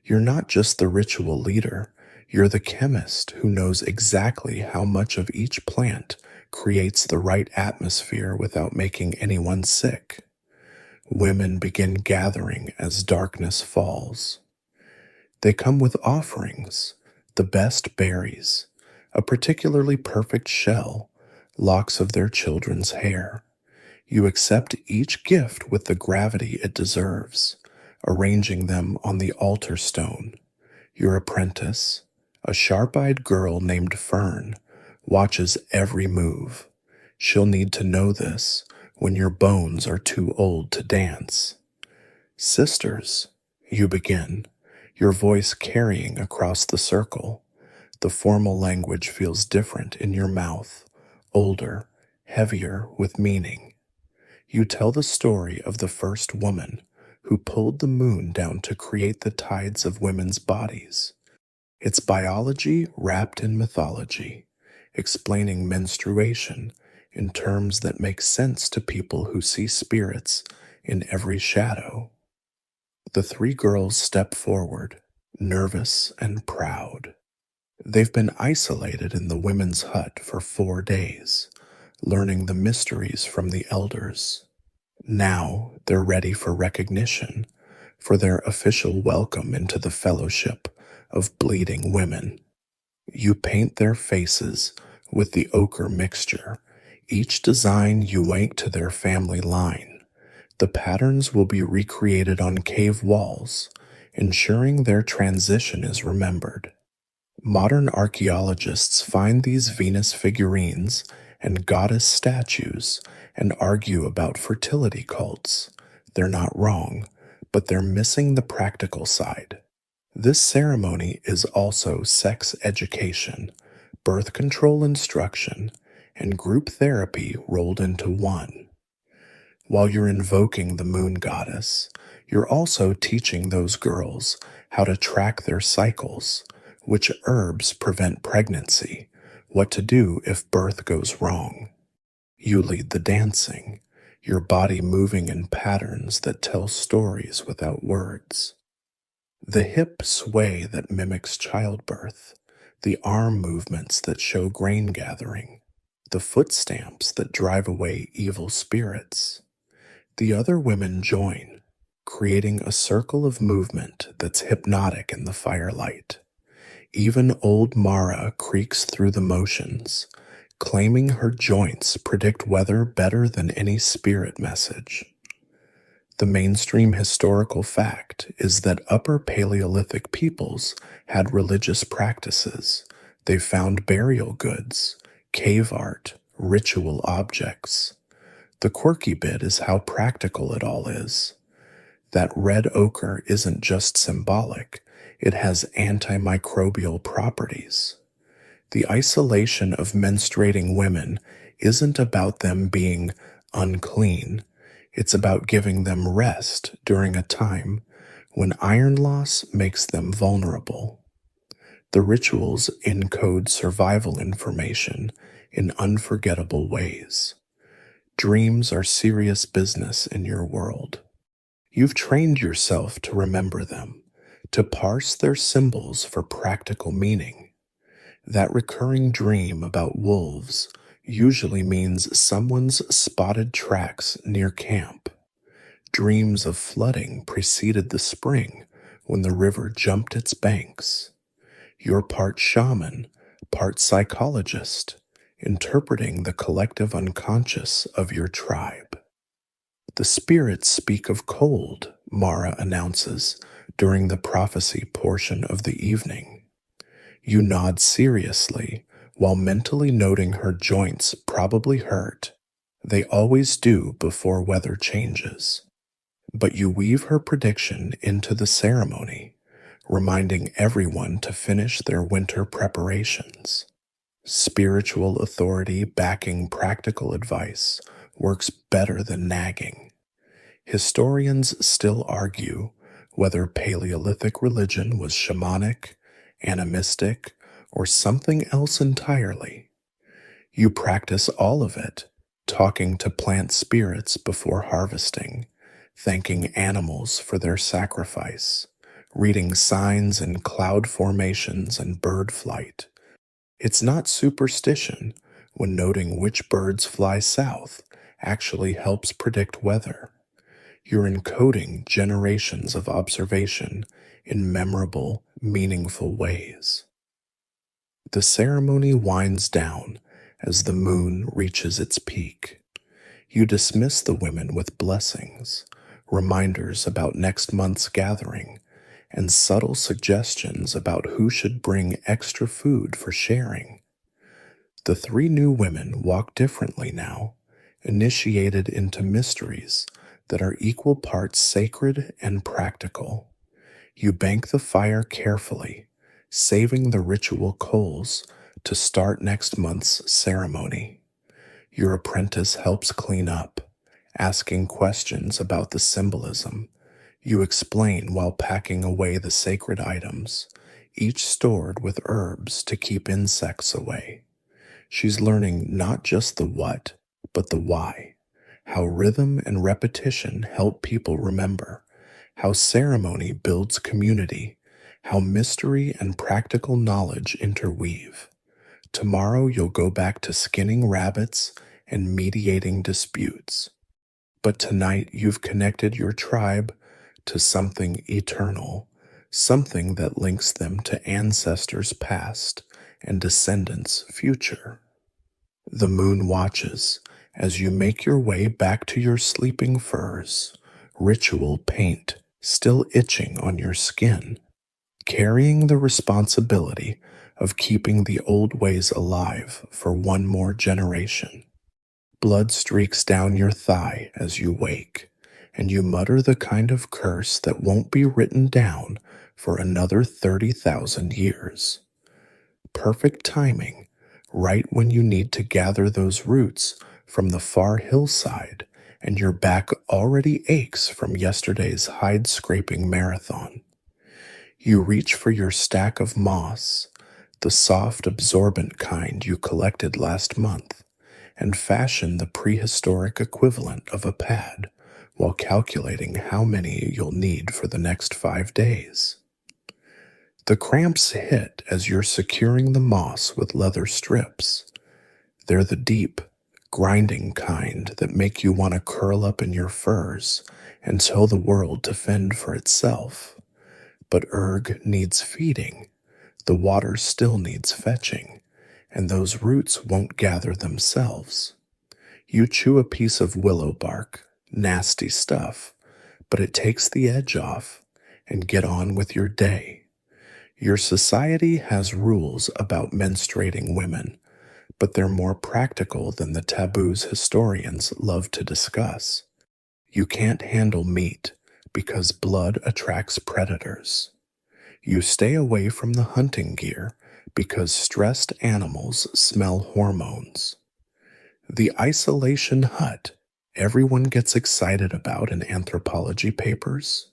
You're not just the ritual leader, you're the chemist who knows exactly how much of each plant creates the right atmosphere without making anyone sick. Women begin gathering as darkness falls. They come with offerings, the best berries, a particularly perfect shell, locks of their children's hair. You accept each gift with the gravity it deserves, arranging them on the altar stone. Your apprentice, a sharp-eyed girl named Fern, watches every move. She'll need to know this when your bones are too old to dance. Sisters, you begin, your voice carrying across the circle. The formal language feels different in your mouth, older, heavier with meaning. You tell the story of the first woman who pulled the moon down to create the tides of women's bodies. It's biology wrapped in mythology, explaining menstruation in terms that make sense to people who see spirits in every shadow. The 3 girls step forward, nervous and proud. They've been isolated in the women's hut for 4 days, learning the mysteries from the elders. Now they're ready for recognition, for their official welcome into the fellowship of bleeding women. You paint their faces with the ochre mixture, each design you link to their family line. The patterns will be recreated on cave walls, ensuring their transition is remembered. Modern archaeologists find these Venus figurines and goddess statues and argue about fertility cults. They're not wrong, but they're missing the practical side. This ceremony is also sex education, birth control instruction, and group therapy rolled into one. While you're invoking the moon goddess, you're also teaching those girls how to track their cycles, which herbs prevent pregnancy, what to do if birth goes wrong. You lead the dancing, your body moving in patterns that tell stories without words. The hip sway that mimics childbirth, the arm movements that show grain gathering, the foot stamps that drive away evil spirits. The other women join, creating a circle of movement that's hypnotic in the firelight. Even old Mara creaks through the motions, claiming her joints predict weather better than any spirit message. The mainstream historical fact is that Upper Paleolithic peoples had religious practices. They found burial goods, cave art, ritual objects. The quirky bit is how practical it all is. That red ochre isn't just symbolic, it has antimicrobial properties. The isolation of menstruating women isn't about them being unclean. It's about giving them rest during a time when iron loss makes them vulnerable. The rituals encode survival information in unforgettable ways. Dreams are serious business in your world. You've trained yourself to remember them, to parse their symbols for practical meaning. That recurring dream about wolves usually means someone's spotted tracks near camp. Dreams of flooding preceded the spring when the river jumped its banks. You're part shaman, part psychologist, interpreting the collective unconscious of your tribe. The spirits speak of cold, Mara announces during the prophecy portion of the evening. You nod seriously while mentally noting her joints probably hurt. They always do before weather changes. But you weave her prediction into the ceremony, reminding everyone to finish their winter preparations. Spiritual authority backing practical advice works better than nagging. Historians still argue whether Paleolithic religion was shamanic, animistic, or something else entirely. You practice all of it, talking to plant spirits before harvesting, thanking animals for their sacrifice, reading signs in cloud formations and bird flight. It's not superstition when noting which birds fly south actually helps predict weather. You're encoding generations of observation in memorable, meaningful ways. The ceremony winds down as the moon reaches its peak. You dismiss the women with blessings, reminders about next month's gathering, and subtle suggestions about who should bring extra food for sharing. The three new women walk differently now, initiated into mysteries that are equal parts sacred and practical. You bank the fire carefully, saving the ritual coals to start next month's ceremony. Your apprentice helps clean up, asking questions about the symbolism. You explain while packing away the sacred items, each stored with herbs to keep insects away. She's learning not just the what, but the why. How rhythm and repetition help people remember. How ceremony builds community. How mystery and practical knowledge interweave. Tomorrow you'll go back to skinning rabbits and mediating disputes. But tonight you've connected your tribe to something eternal, something that links them to ancestors past and descendants future. The moon watches as you make your way back to your sleeping furs, ritual paint still itching on your skin, carrying the responsibility of keeping the old ways alive for one more generation. Blood streaks down your thigh as you wake, and you mutter the kind of curse that won't be written down for another 30,000 years. Perfect timing, right when you need to gather those roots from the far hillside, and your back already aches from yesterday's hide-scraping marathon. You reach for your stack of moss, the soft, absorbent kind you collected last month, and fashion the prehistoric equivalent of a pad while calculating how many you'll need for the next 5 days. The cramps hit as you're securing the moss with leather strips. They're the deep, grinding kind that make you want to curl up in your furs and tell the world to fend for itself. But Erg needs feeding, the water still needs fetching, and those roots won't gather themselves. You chew a piece of willow bark, nasty stuff, but it takes the edge off, and get on with your day. Your society has rules about menstruating women, but they're more practical than the taboos historians love to discuss. You can't handle meat because blood attracts predators. You stay away from the hunting gear because stressed animals smell hormones. The isolation hut everyone gets excited about in anthropology papers.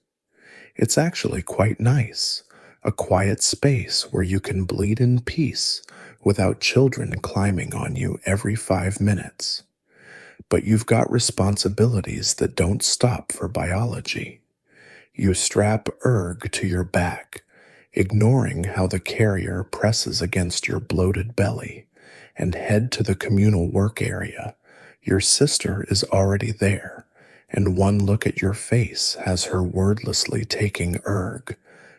It's actually quite nice, a quiet space where you can bleed in peace without children climbing on you every 5 minutes. But you've got responsibilities that don't stop for biology. You strap Erg to your back, ignoring how the carrier presses against your bloated belly, and head to the communal work area. Your sister is already there, and one look at your face has her wordlessly taking Erg.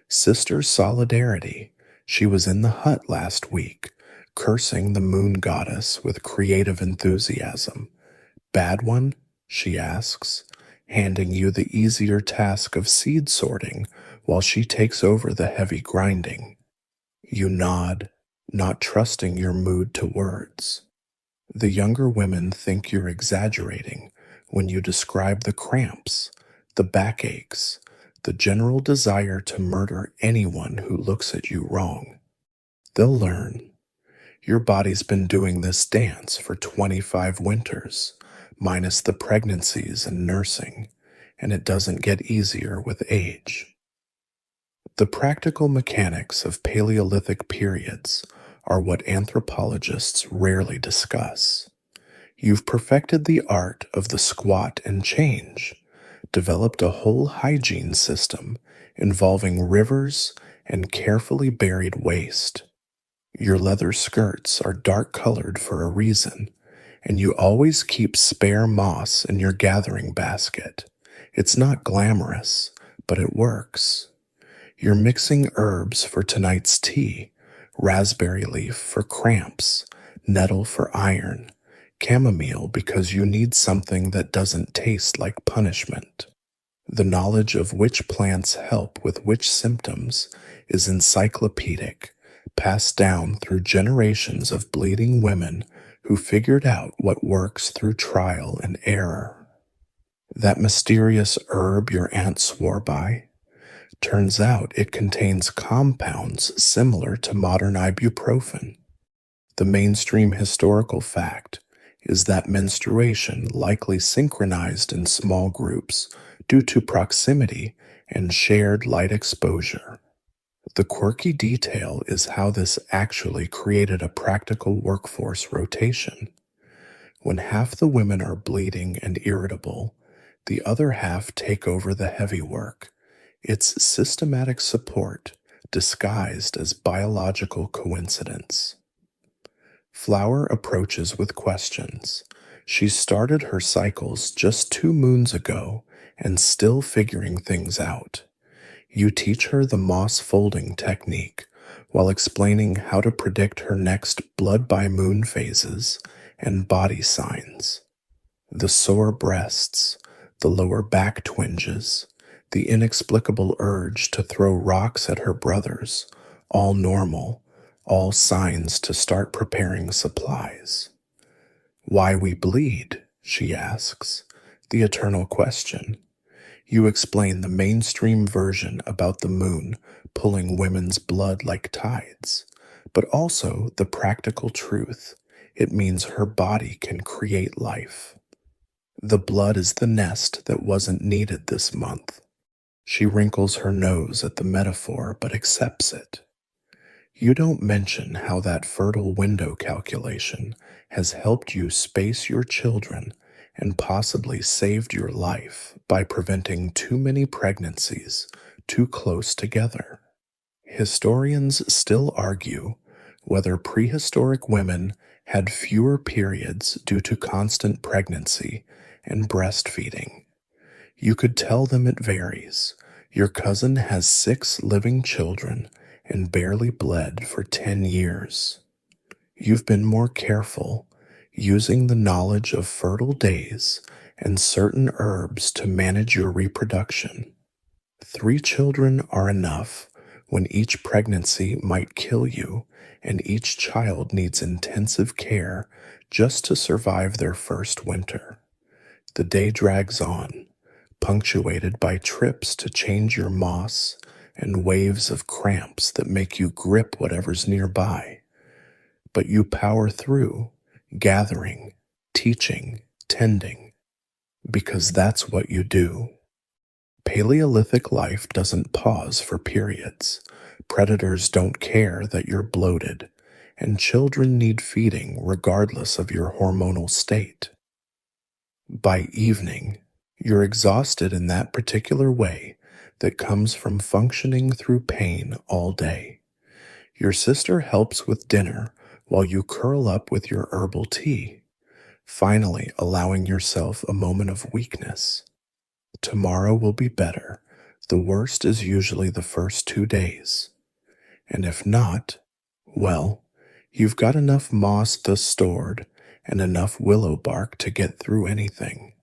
Sister solidarity. She was in the hut last week, cursing the moon goddess with creative enthusiasm. Bad one? She asks, handing you the easier task of seed sorting while she takes over the heavy grinding. You nod, not trusting your mood to words. The younger women think you're exaggerating when you describe the cramps, the backaches, the general desire to murder anyone who looks at you wrong. They'll learn. Your body's been doing this dance for 25 winters, minus the pregnancies and nursing, and it doesn't get easier with age. The practical mechanics of Paleolithic periods are what anthropologists rarely discuss. You've perfected the art of the squat and change, developed a whole hygiene system involving rivers and carefully buried waste. Your leather skirts are dark colored for a reason, and you always keep spare moss in your gathering basket. It's not glamorous, but it works. You're mixing herbs for tonight's tea, raspberry leaf for cramps, nettle for iron, chamomile because you need something that doesn't taste like punishment. The knowledge of which plants help with which symptoms is encyclopedic, passed down through generations of bleeding women who figured out what works through trial and error. That mysterious herb your aunt swore by? Turns out it contains compounds similar to modern ibuprofen. The mainstream historical fact is that menstruation likely synchronized in small groups due to proximity and shared light exposure. The quirky detail is how this actually created a practical workforce rotation. When half the women are bleeding and irritable, the other half take over the heavy work. It's systematic support disguised as biological coincidence. Flower approaches with questions. She started her cycles just 2 moons ago and still figuring things out. You teach her the moss folding technique while explaining how to predict her next blood by moon phases and body signs. The sore breasts, the lower back twinges, the inexplicable urge to throw rocks at her brothers, all normal, all signs to start preparing supplies. Why we bleed, she asks, the eternal question. You explain the mainstream version about the moon pulling women's blood like tides, but also the practical truth. It means her body can create life. The blood is the nest that wasn't needed this month. She wrinkles her nose at the metaphor but accepts it. You don't mention how that fertile window calculation has helped you space your children and possibly saved your life by preventing too many pregnancies too close together. Historians still argue whether prehistoric women had fewer periods due to constant pregnancy and breastfeeding. You could tell them it varies. Your cousin has 6 living children and barely bled for 10 years. You've been more careful, using the knowledge of fertile days and certain herbs to manage your reproduction. 3 children are enough when each pregnancy might kill you and each child needs intensive care just to survive their first winter. The day drags on, punctuated by trips to change your moss and waves of cramps that make you grip whatever's nearby. But you power through, gathering, teaching, tending, because that's what you do. Paleolithic life doesn't pause for periods. Predators don't care that you're bloated, and children need feeding regardless of your hormonal state. By evening, you're exhausted in that particular way that comes from functioning through pain all day. Your sister helps with dinner while you curl up with your herbal tea, finally allowing yourself a moment of weakness. Tomorrow will be better. The worst is usually the first 2 days. And if not, well, you've got enough moss thus stored and enough willow bark to get through anything.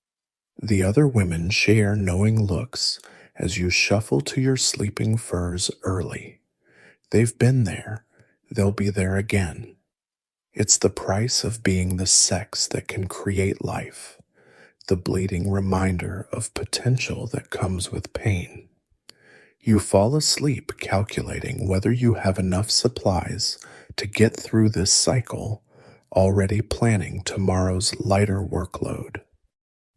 The other women share knowing looks as you shuffle to your sleeping furs early. They've been there, they'll be there again. It's the price of being the sex that can create life, the bleeding reminder of potential that comes with pain. You fall asleep calculating whether you have enough supplies to get through this cycle, already planning tomorrow's lighter workload.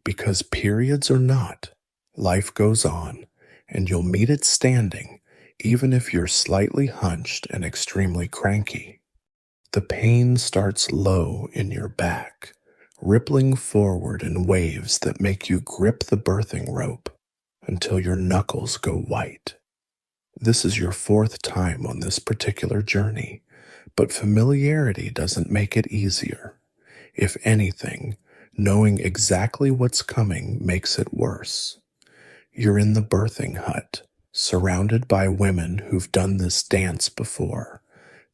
Because periods or not, life goes on, and you'll meet it standing, even if you're slightly hunched and extremely cranky. The pain starts low in your back, rippling forward in waves that make you grip the birthing rope until your knuckles go white. This is your fourth time on this particular journey, but familiarity doesn't make it easier. If anything, knowing exactly what's coming makes it worse. You're in the birthing hut, surrounded by women who've done this dance before,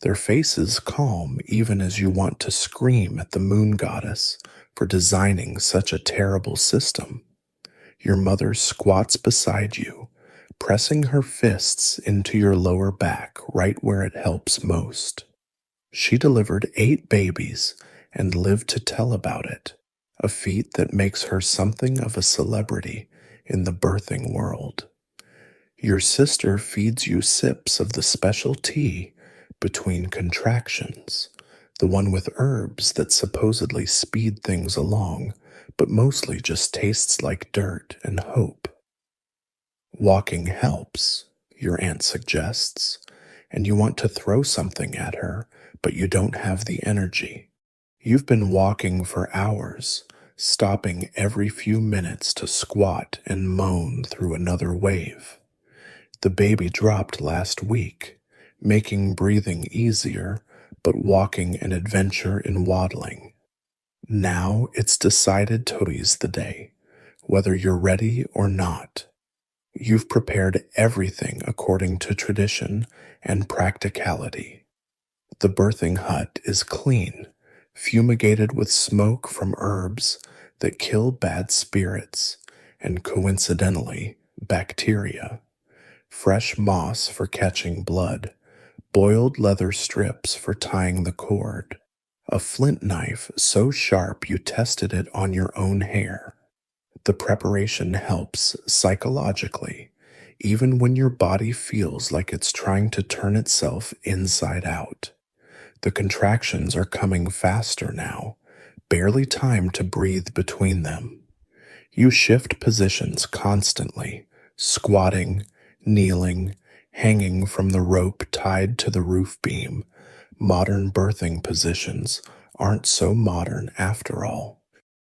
their faces calm even as you want to scream at the moon goddess for designing such a terrible system. Your mother squats beside you, pressing her fists into your lower back right where it helps most. She delivered 8 babies and lived to tell about it, a feat that makes her something of a celebrity in the birthing world. Your sister feeds you sips of the special tea between contractions, the one with herbs that supposedly speed things along, but mostly just tastes like dirt and hope. Walking helps, your aunt suggests, and you want to throw something at her, but you don't have the energy. You've been walking for hours, stopping every few minutes to squat and moan through another wave. The baby dropped last week, making breathing easier, but walking an adventure in waddling. Now it's decided Toadies the day, whether you're ready or not. You've prepared everything according to tradition and practicality. The birthing hut is clean, fumigated with smoke from herbs that kill bad spirits and, coincidentally, bacteria, fresh moss for catching blood, boiled leather strips for tying the cord, a flint knife so sharp you tested it on your own hair. The preparation helps psychologically, even when your body feels like it's trying to turn itself inside out. The contractions are coming faster now, barely time to breathe between them. You shift positions constantly, squatting, kneeling, hanging from the rope tied to the roof beam. Modern birthing positions aren't so modern after all.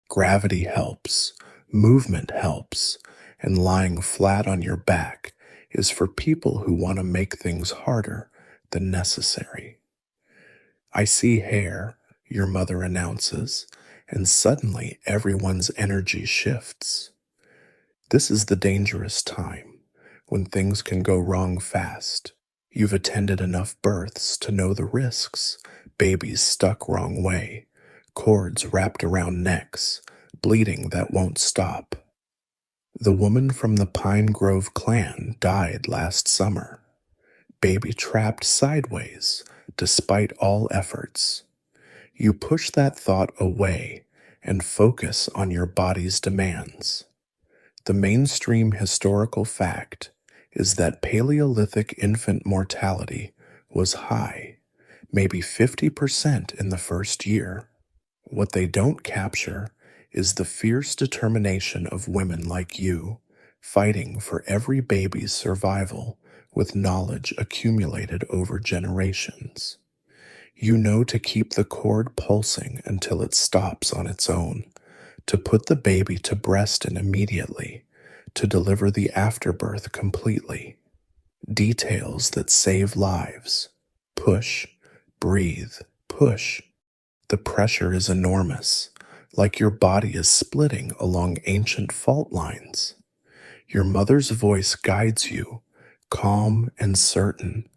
Gravity helps, movement helps, and lying flat on your back is for people who want to make things harder than necessary. I see hair, your mother announces, and suddenly everyone's energy shifts. This is the dangerous time, when things can go wrong fast. You've attended enough births to know the risks: babies stuck wrong way, cords wrapped around necks, bleeding that won't stop. The woman from the Pine Grove clan died last summer. Baby trapped sideways, despite all efforts. You push that thought away and focus on your body's demands. The mainstream historical fact is that Paleolithic infant mortality was high, maybe 50% in the first year. What they don't capture is the fierce determination of women like you, fighting for every baby's survival with knowledge accumulated over generations. You know to keep the cord pulsing until it stops on its own, to put the baby to breast and immediately, to deliver the afterbirth completely. Details that save lives. Push, breathe, push. The pressure is enormous, like your body is splitting along ancient fault lines. Your mother's voice guides you, calm and certain.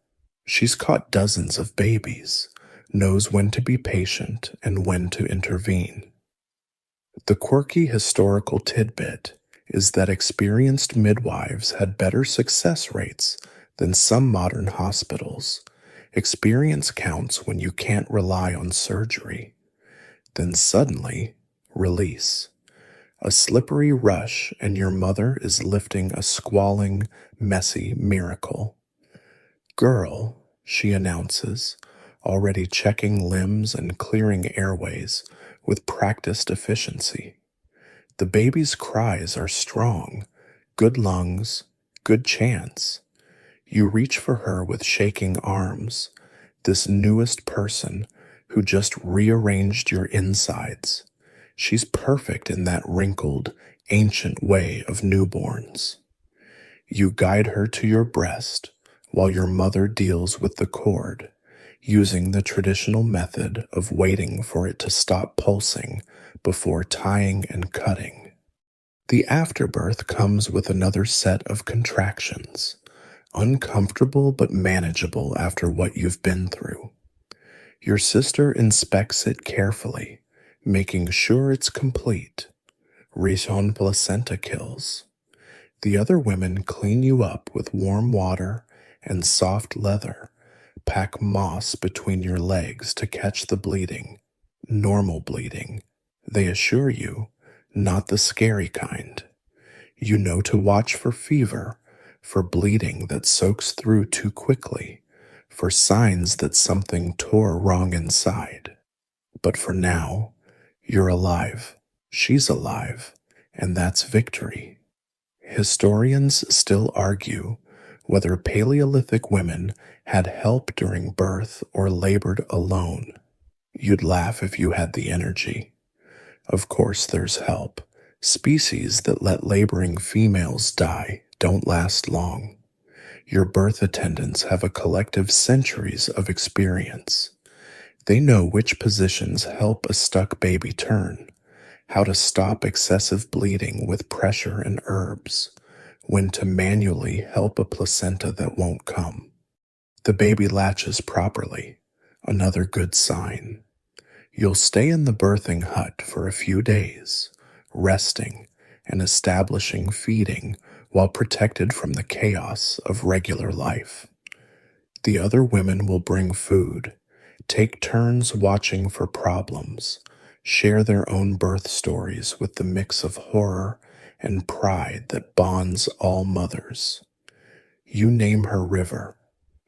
She's caught dozens of babies, knows when to be patient and when to intervene. The quirky historical tidbit is that experienced midwives had better success rates than some modern hospitals, Experience counts when you can't rely on surgery. Then suddenly, release. A slippery rush, and your mother is lifting a squalling, messy miracle. Girl, she announces, already checking limbs and clearing airways with practiced efficiency. The baby's cries are strong, good lungs, good chance. You reach for her with shaking arms, this newest person who just rearranged your insides. She's perfect in that wrinkled, ancient way of newborns. You guide her to your breast while your mother deals with the cord, using the traditional method of waiting for it to stop pulsing before tying and cutting. The afterbirth comes with another set of contractions, uncomfortable but manageable after what you've been through. Your sister inspects it carefully, making sure it's complete. Rishon placenta kills. The other women clean you up with warm water and soft leather, pack moss between your legs to catch the bleeding. Normal bleeding, they assure you, not the scary kind. You know to watch for fever, for bleeding that soaks through too quickly, for signs that something tore wrong inside. But for now, you're alive, she's alive, and that's victory. Historians still argue whether Paleolithic women had help during birth or labored alone. You'd laugh if you had the energy. Of course, there's help. Species that let laboring females die don't last long. Your birth attendants have a collective centuries of experience. They know which positions help a stuck baby turn, how to stop excessive bleeding with pressure and herbs, when to manually help a placenta that won't come. The baby latches properly, another good sign. You'll stay in the birthing hut for a few days, resting and establishing feeding while protected from the chaos of regular life. The other women will bring food, take turns watching for problems, share their own birth stories with the mix of horror and pride that bonds all mothers. You name her river,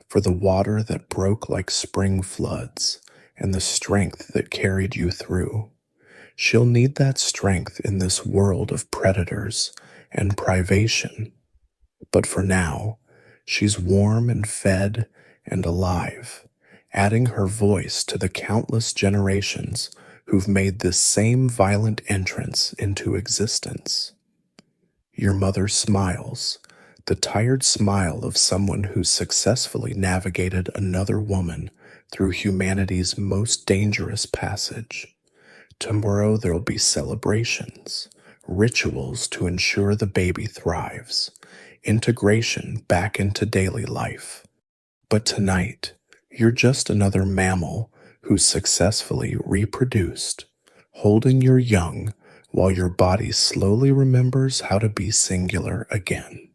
for the water that broke like spring floods and the strength that carried you through. She'll need that strength in this world of predators and privation. But for now, she's warm and fed and alive, adding her voice to the countless generations who've made this same violent entrance into existence. Your mother smiles, the tired smile of someone who's successfully navigated another woman through humanity's most dangerous passage. Tomorrow there'll be celebrations, rituals to ensure the baby thrives, integration back into daily life. But tonight, you're just another mammal who's successfully reproduced, holding your young while your body slowly remembers how to be singular again.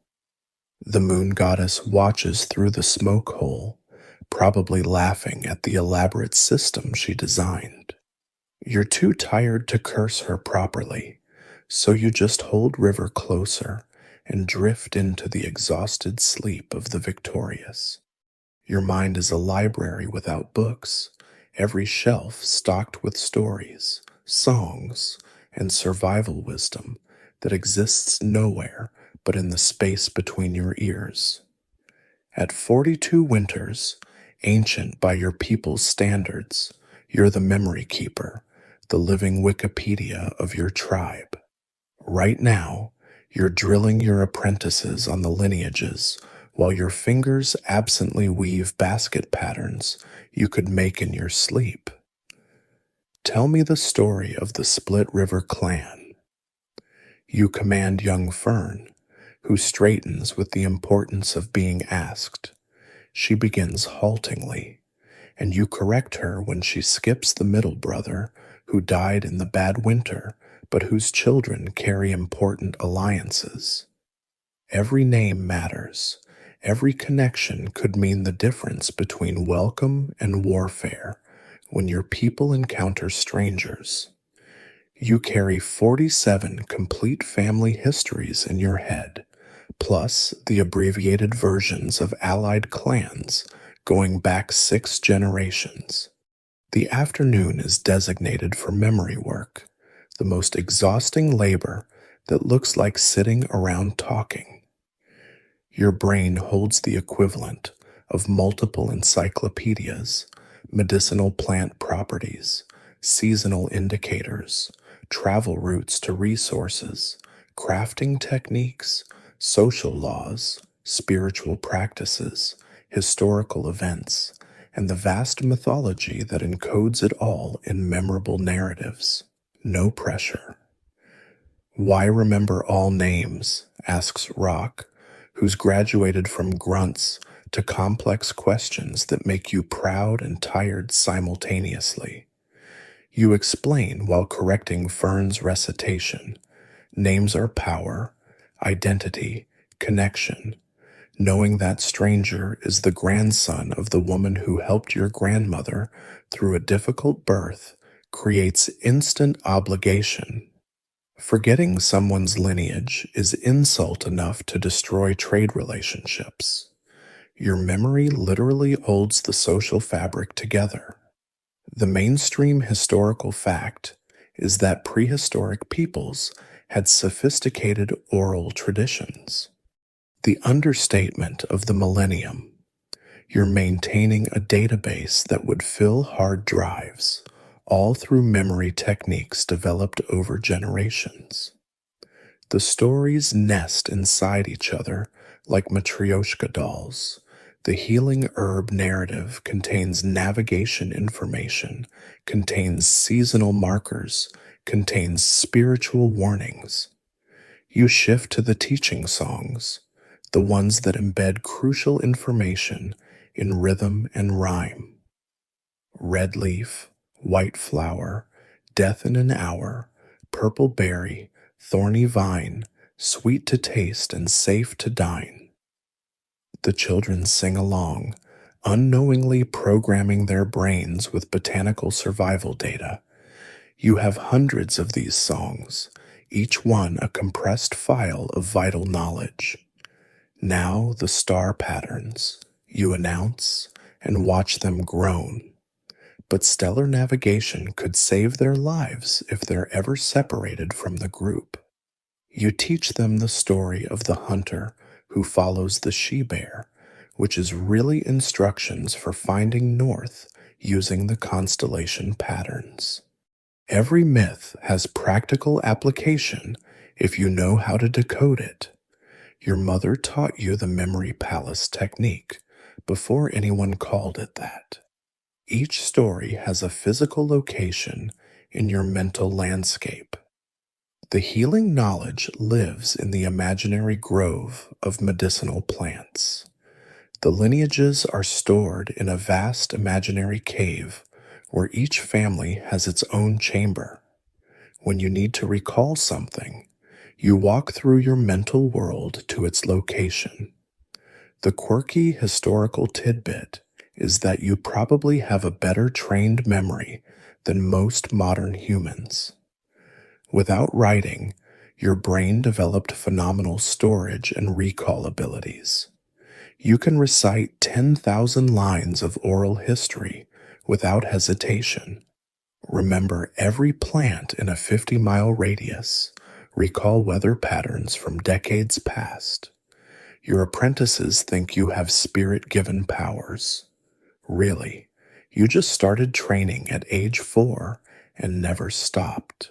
The moon goddess watches through the smoke hole, probably laughing at the elaborate system she designed. You're too tired to curse her properly, so you just hold River closer and drift into the exhausted sleep of the victorious. Your mind is a library without books, every shelf stocked with stories, songs, and survival wisdom that exists nowhere but in the space between your ears. At 42 winters, ancient by your people's standards, you're the memory keeper, the living Wikipedia of your tribe. Right now, you're drilling your apprentices on the lineages while your fingers absently weave basket patterns you could make in your sleep. Tell me the story of the Split River clan. You command young Fern, who straightens with the importance of being asked. She begins haltingly, and you correct her when she skips the middle brother who died in the bad winter, but whose children carry important alliances. Every name matters, Every connection could mean the difference between welcome and warfare when your people encounter strangers. You carry 47 complete family histories in your head, plus the abbreviated versions of allied clans going back 6 generations. The afternoon is designated for memory work, the most exhausting labor that looks like sitting around talking. Your brain holds the equivalent of multiple encyclopedias, medicinal plant properties, seasonal indicators, travel routes to resources, crafting techniques, social laws, spiritual practices, historical events, and the vast mythology that encodes it all in memorable narratives. No pressure. Why remember all names? Asks Rock, who's graduated from grunts to complex questions that make you proud and tired simultaneously. You explain while correcting Fern's recitation. Names are power, identity, connection. Knowing that stranger is the grandson of the woman who helped your grandmother through a difficult birth creates instant obligation. Forgetting someone's lineage is insult enough to destroy trade relationships. Your memory literally holds the social fabric together. The mainstream historical fact is that prehistoric peoples had sophisticated oral traditions. The understatement of the millennium: you're maintaining a database that would fill hard drives, all through memory techniques developed over generations. The stories nest inside each other like Matryoshka dolls. The healing herb narrative contains navigation information, contains seasonal markers, contains spiritual warnings. You shift to the teaching songs, the ones that embed crucial information in rhythm and rhyme. Red leaf, white flower, death in an hour, purple berry, thorny vine, sweet to taste and safe to dine. The children sing along, unknowingly programming their brains with botanical survival data. You have hundreds of these songs, each one a compressed file of vital knowledge. Now the star patterns, you announce, and watch them groan. But stellar navigation could save their lives if they're ever separated from the group. You teach them the story of the hunter who follows the she-bear, which is really instructions for finding north using the constellation patterns. Every myth has practical application if you know how to decode it. Your mother taught you the memory palace technique before anyone called it that. Each story has a physical location in your mental landscape. The healing knowledge lives in the imaginary grove of medicinal plants. The lineages are stored in a vast imaginary cave where each family has its own chamber. When you need to recall something, you walk through your mental world to its location. The quirky historical tidbit is that you probably have a better trained memory than most modern humans. Without writing, your brain developed phenomenal storage and recall abilities. You can recite 10,000 lines of oral history without hesitation. Remember every plant in a 50-mile radius. Recall weather patterns from decades past. Your apprentices think you have spirit-given powers. Really, you just started training at age 4 and never stopped.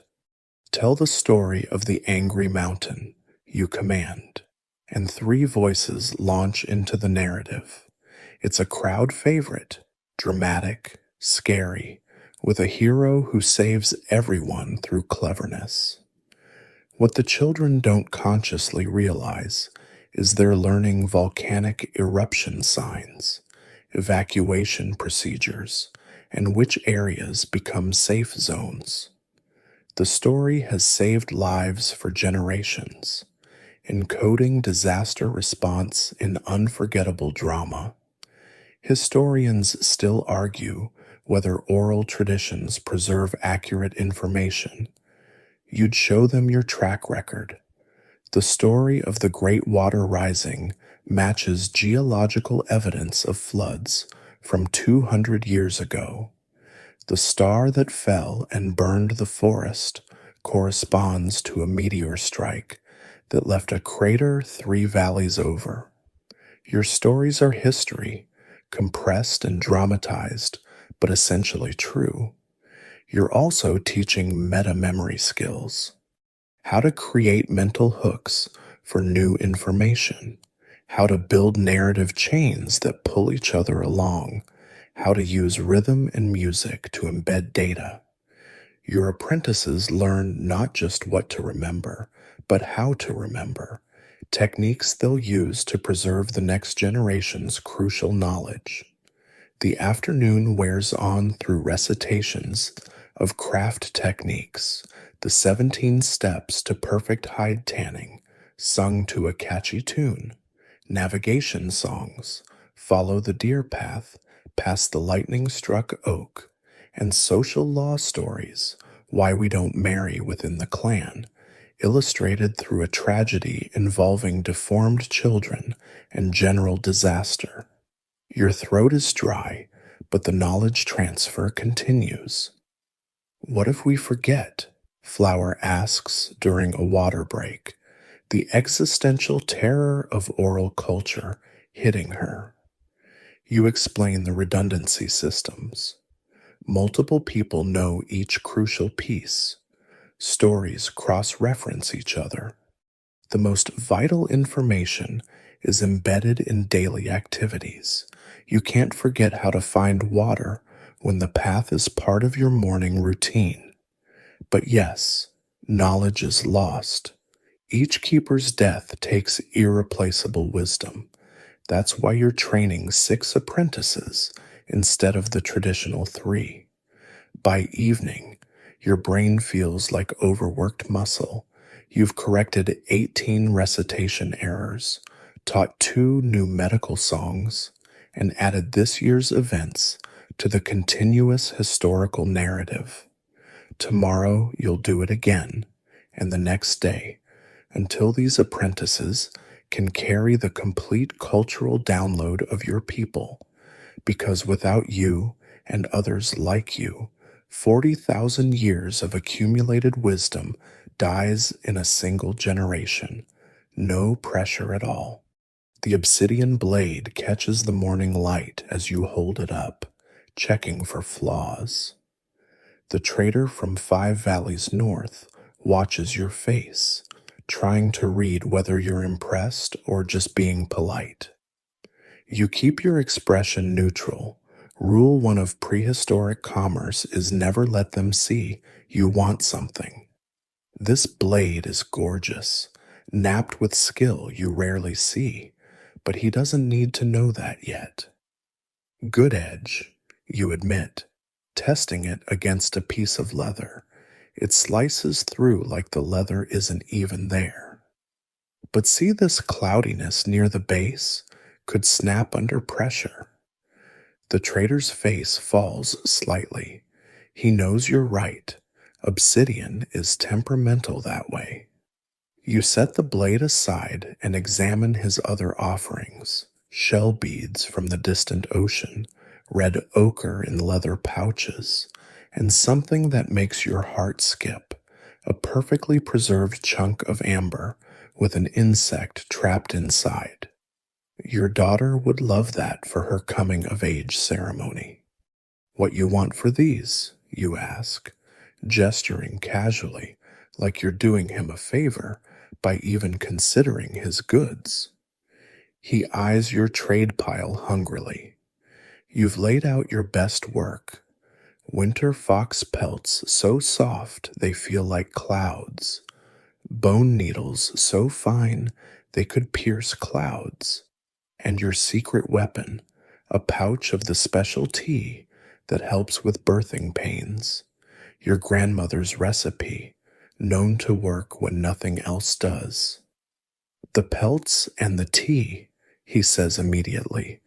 Tell the story of the angry mountain, you command, and 3 voices launch into the narrative. It's a crowd favorite, dramatic, scary, with a hero who saves everyone through cleverness. What the children don't consciously realize is they're learning volcanic eruption signs, evacuation procedures, and which areas become safe zones. The story has saved lives for generations. encoding disaster response in unforgettable drama. Historians still argue whether oral traditions preserve accurate information. You'd show them your track record. The story of the Great Water Rising matches geological evidence of floods from 200 years ago. The star that fell and burned the forest corresponds to a meteor strike that left a crater 3 valleys over. Your stories are history, compressed and dramatized, but essentially true. You're also teaching meta-memory skills. How to create mental hooks for new information. How to build narrative chains that pull each other along. How to use rhythm and music to embed data. Your apprentices learn not just what to remember, but how to remember, techniques they'll use to preserve the next generation's crucial knowledge. The afternoon wears on through recitations of craft techniques, the 17 steps to perfect hide tanning, sung to a catchy tune, navigation songs, follow the deer path, past the lightning-struck oak, and social law stories, why we don't marry within the clan, illustrated through a tragedy involving deformed children and general disaster. Your throat is dry, but the knowledge transfer continues. What if we forget? Flower asks during a water break, the existential terror of oral culture hitting her. You explain the redundancy systems. Multiple people know each crucial piece. Stories cross-reference each other. The most vital information is embedded in daily activities. You can't forget how to find water when the path is part of your morning routine. But yes, knowledge is lost. Each keeper's death takes irreplaceable wisdom. That's why you're training 6 apprentices instead of the traditional 3. By evening, your brain feels like overworked muscle. You've corrected 18 recitation errors, taught 2 new medical songs, and added this year's events to the continuous historical narrative. Tomorrow you'll do it again, and the next day, until these apprentices can carry the complete cultural download of your people, because without you and others like you, 40,000 years of accumulated wisdom dies in a single generation. No pressure at all. The obsidian blade catches the morning light as you hold it up, checking for flaws. The trader from 5 valleys north watches your face, trying to read whether you're impressed or just being polite. You keep your expression neutral. Rule 1 of prehistoric commerce is never let them see you want something. This blade is gorgeous, napped with skill you rarely see, but he doesn't need to know that yet. Good edge, you admit, testing it against a piece of leather. It slices through like the leather isn't even there. But see this cloudiness near the base? Could snap under pressure. The trader's face falls slightly. He knows you're right. Obsidian is temperamental that way. You set the blade aside and examine his other offerings. Shell beads from the distant ocean, red ochre in leather pouches, and something that makes your heart skip, a perfectly preserved chunk of amber with an insect trapped inside. Your daughter would love that for her coming-of-age ceremony. What you want for these, you ask, gesturing casually, like you're doing him a favor by even considering his goods. He eyes your trade pile hungrily. You've laid out your best work. Winter fox pelts so soft they feel like clouds. Bone needles so fine they could pierce clouds. And your secret weapon, a pouch of the special tea that helps with birthing pains. Your grandmother's recipe, known to work when nothing else does. The pelts and the tea, he says immediately.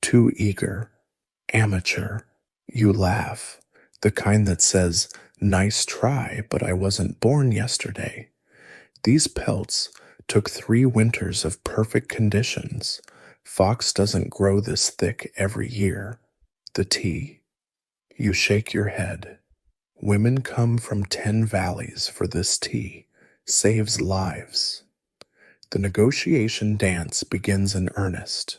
Too eager. Amateur. You laugh. The kind that says, nice try, but I wasn't born yesterday. These pelts took 3 winters of perfect conditions. Fox doesn't grow this thick every year. The tea. You shake your head. Women come from 10 valleys for this tea. Saves lives. The negotiation dance begins in earnest.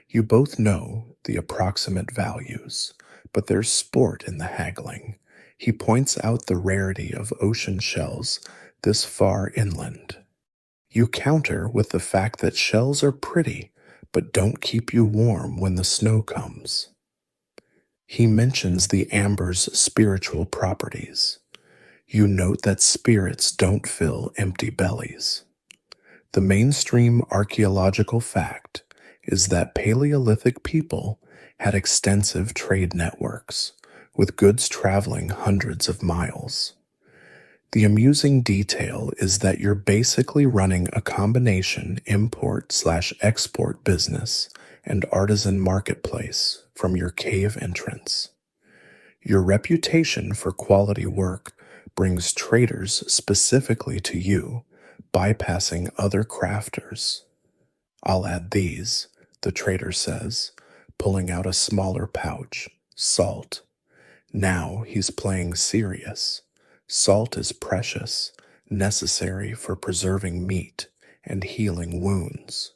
You both know the approximate values, but there's sport in the haggling. He points out the rarity of ocean shells this far inland. You counter with the fact that shells are pretty, but don't keep you warm when the snow comes. He mentions the amber's spiritual properties. You note that spirits don't fill empty bellies. The mainstream archaeological fact is that Paleolithic people had extensive trade networks, with goods traveling hundreds of miles. The amusing detail is that you're basically running a combination import/export business and artisan marketplace from your cave entrance. Your reputation for quality work brings traders specifically to you, bypassing other crafters. I'll add these, the trader says, pulling out a smaller pouch. Salt. Now he's playing serious. Salt is precious, necessary for preserving meat and healing wounds.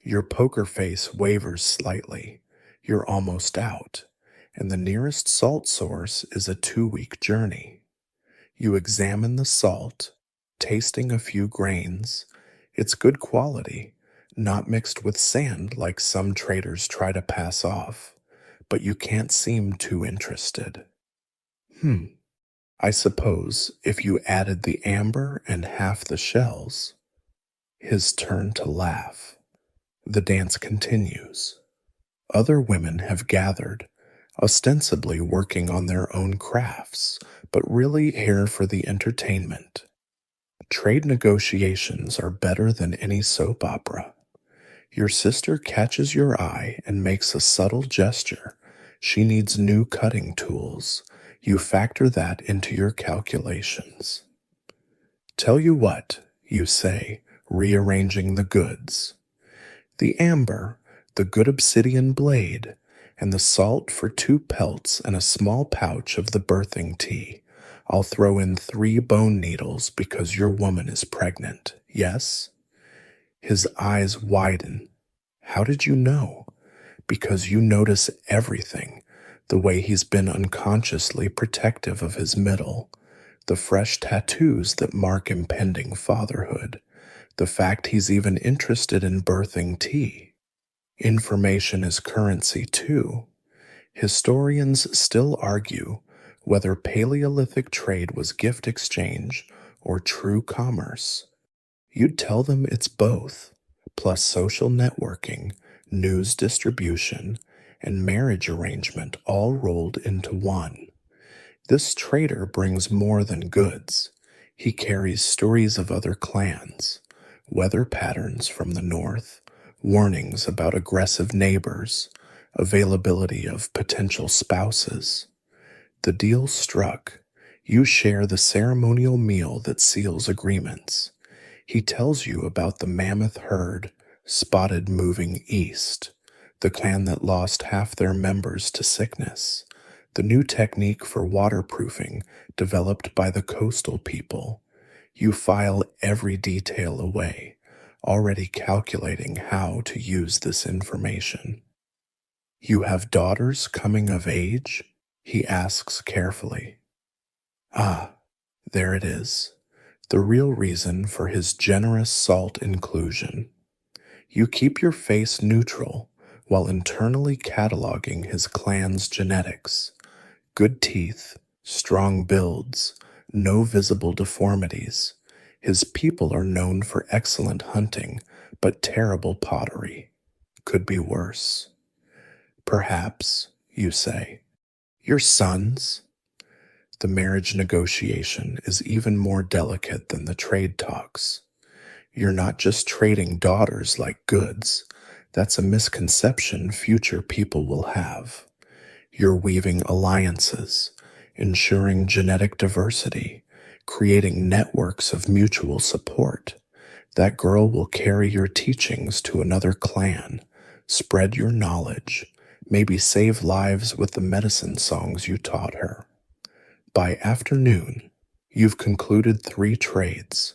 Your poker face wavers slightly. You're almost out, and the nearest salt source is a 2-week journey. You examine the salt, tasting a few grains. It's good quality, not mixed with sand like some traders try to pass off, but you can't seem too interested. I suppose if you added the amber and half the shells. His turn to laugh. The dance continues. Other women have gathered, ostensibly working on their own crafts, but really here for the entertainment. Trade negotiations are better than any soap opera. Your sister catches your eye and makes a subtle gesture. She needs new cutting tools. You factor that into your calculations. Tell you what, you say, rearranging the goods. The amber, the good obsidian blade, and the salt for 2 pelts and a small pouch of the birthing tea. I'll throw in 3 bone needles because your woman is pregnant, yes? His eyes widen. How did you know? Because you notice everything, the way he's been unconsciously protective of his middle, the fresh tattoos that mark impending fatherhood, the fact he's even interested in birthing tea. Information is currency, too. Historians still argue whether Paleolithic trade was gift exchange or true commerce. You'd tell them it's both, plus social networking, news distribution, and marriage arrangement all rolled into one. This trader brings more than goods. He carries stories of other clans, weather patterns from the north, warnings about aggressive neighbors, availability of potential spouses. The deal struck. You share the ceremonial meal that seals agreements. He tells you about the mammoth herd spotted moving east, the clan that lost half their members to sickness, the new technique for waterproofing developed by the coastal people. You file every detail away, already calculating how to use this information. You have daughters coming of age? He asks carefully. Ah, there it is. The real reason for his generous salt inclusion. You keep your face neutral while internally cataloging his clan's genetics. Good teeth, strong builds, no visible deformities. His people are known for excellent hunting, but terrible pottery. Could be worse. Perhaps, you say. Your sons? The marriage negotiation is even more delicate than the trade talks. You're not just trading daughters like goods. That's a misconception future people will have. You're weaving alliances, ensuring genetic diversity, creating networks of mutual support. That girl will carry your teachings to another clan, spread your knowledge, maybe save lives with the medicine songs you taught her. By afternoon, you've concluded 3 trades,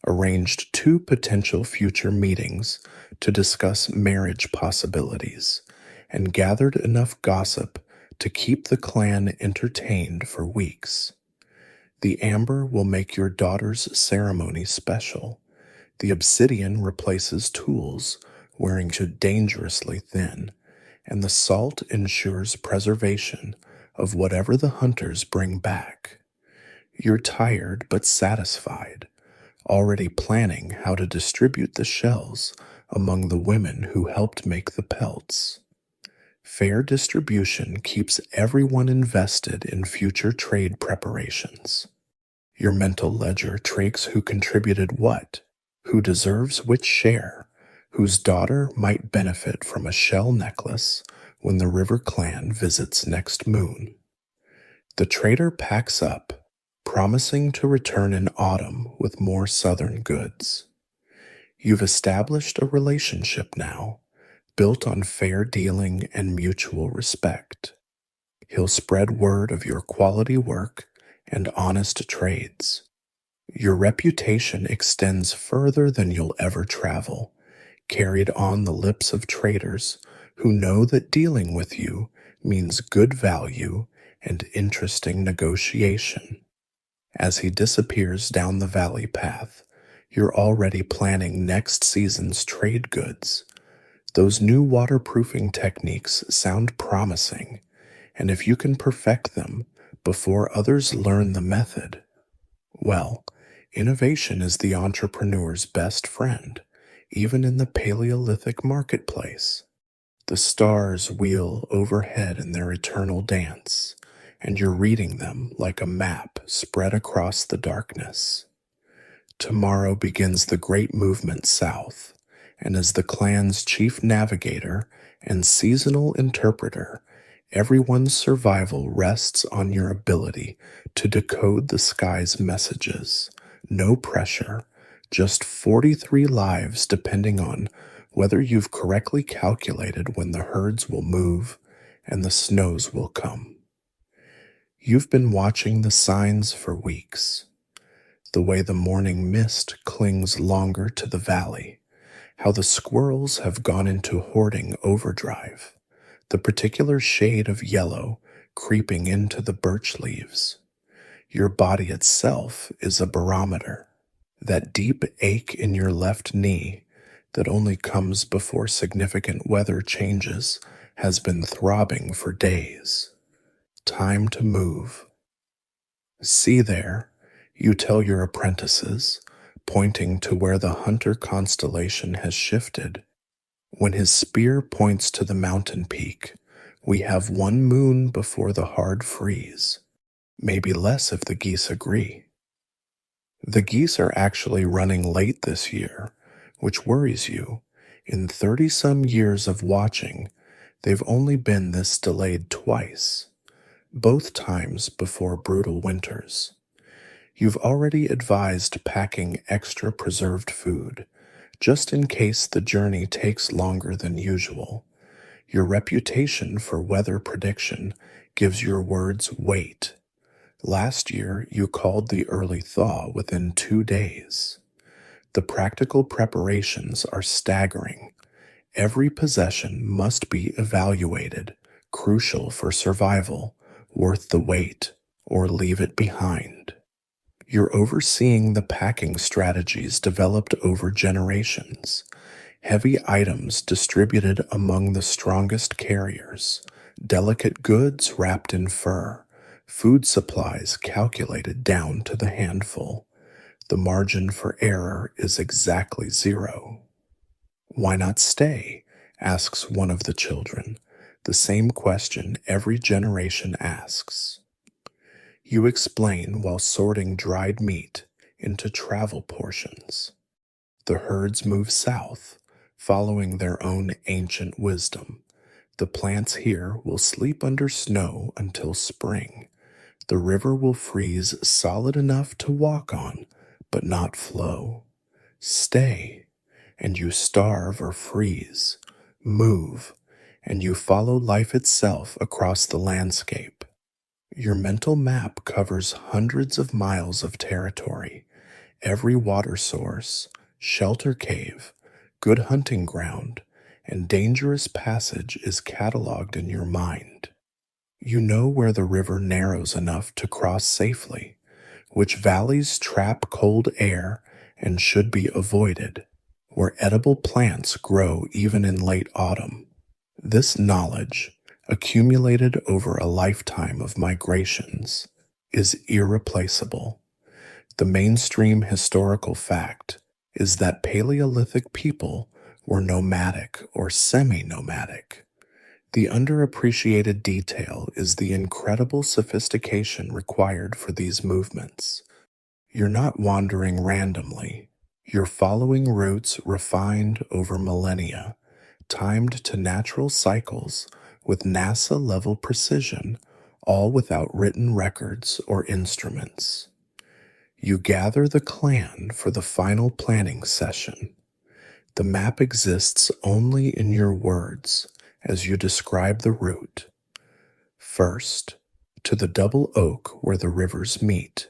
arranged 2 potential future meetings to discuss marriage possibilities, and gathered enough gossip to keep the clan entertained for weeks. The amber will make your daughter's ceremony special. The obsidian replaces tools wearing to dangerously thin, and the salt ensures preservation of whatever the hunters bring back. You're tired but satisfied, already planning how to distribute the shells among the women who helped make the pelts. Fair distribution keeps everyone invested in future trade preparations. Your mental ledger tracks who contributed what, who deserves which share, whose daughter might benefit from a shell necklace when the River Clan visits next moon. The trader packs up, promising to return in autumn with more southern goods. You've established a relationship now, built on fair dealing and mutual respect. He'll spread word of your quality work and honest trades. Your reputation extends further than you'll ever travel, carried on the lips of traders who know that dealing with you means good value and interesting negotiation. As he disappears down the valley path, you're already planning next season's trade goods. Those new waterproofing techniques sound promising, and if you can perfect them before others learn the method, well, innovation is the entrepreneur's best friend, even in the Paleolithic marketplace. The stars wheel overhead in their eternal dance, and you're reading them like a map spread across the darkness. Tomorrow begins the great movement south, and as the clan's chief navigator and seasonal interpreter, everyone's survival rests on your ability to decode the sky's messages. No pressure, just 43 lives depending on whether you've correctly calculated when the herds will move and the snows will come. You've been watching the signs for weeks. The way the morning mist clings longer to the valley, how the squirrels have gone into hoarding overdrive, the particular shade of yellow creeping into the birch leaves. Your body itself is a barometer. That deep ache in your left knee that only comes before significant weather changes has been throbbing for days. Time to move. See there, you tell your apprentices, pointing to where the hunter constellation has shifted. When his spear points to the mountain peak, we have 1 moon before the hard freeze. Maybe less if the geese agree. The geese are actually running late this year, which worries you. In 30-some years of watching, they've only been this delayed twice, both times before brutal winters. You've already advised packing extra preserved food, just in case the journey takes longer than usual. Your reputation for weather prediction gives your words weight. Last year, you called the early thaw within 2 days. The practical preparations are staggering. Every possession must be evaluated, crucial for survival, worth the wait, or leave it behind. You're overseeing the packing strategies developed over generations. Heavy items distributed among the strongest carriers, delicate goods wrapped in fur, food supplies calculated down to the handful. The margin for error is exactly 0. Why not stay? Asks one of the children, the same question every generation asks. You explain while sorting dried meat into travel portions. The herds move south, following their own ancient wisdom. The plants here will sleep under snow until spring. The river will freeze solid enough to walk on, but not flow. Stay, and you starve or freeze. Move, and you follow life itself across the landscape. Your mental map covers hundreds of miles of territory. Every water source, shelter cave, good hunting ground, and dangerous passage is cataloged in your mind. You know where the river narrows enough to cross safely, which valleys trap cold air and should be avoided, where edible plants grow even in late autumn. This knowledge, accumulated over a lifetime of migrations, is irreplaceable. The mainstream historical fact is that Paleolithic people were nomadic or semi-nomadic. The underappreciated detail is the incredible sophistication required for these movements. You're not wandering randomly. You're following routes refined over millennia, timed to natural cycles with NASA-level precision, all without written records or instruments. You gather the clan for the final planning session. The map exists only in your words as you describe the route. First, to the double oak where the rivers meet,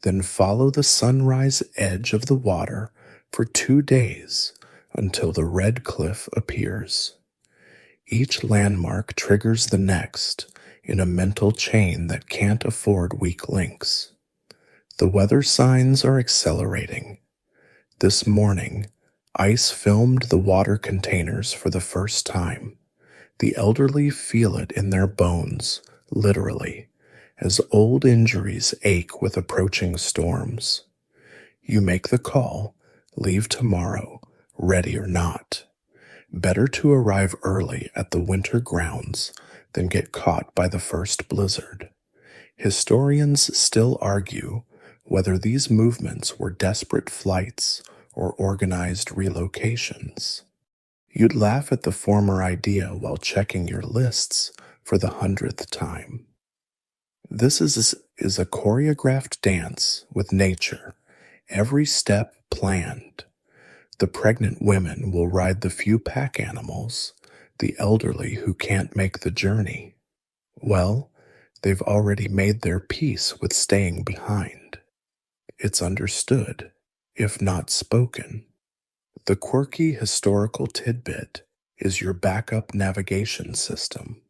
then follow the sunrise edge of the water for 2 days until the red cliff appears. Each landmark triggers the next in a mental chain that can't afford weak links. The weather signs are accelerating. This morning, ice filmed the water containers for the first time. The elderly feel it in their bones, literally, as old injuries ache with approaching storms. You make the call, leave tomorrow, ready or not. Better to arrive early at the winter grounds than get caught by the first blizzard. Historians still argue whether these movements were desperate flights or organized relocations. You'd laugh at the former idea while checking your lists for the 100th time. This is a choreographed dance with nature, every step planned. The pregnant women will ride the few pack animals, the elderly who can't make the journey. Well, they've already made their peace with staying behind. It's understood, if not spoken. The quirky historical tidbit is your backup navigation system.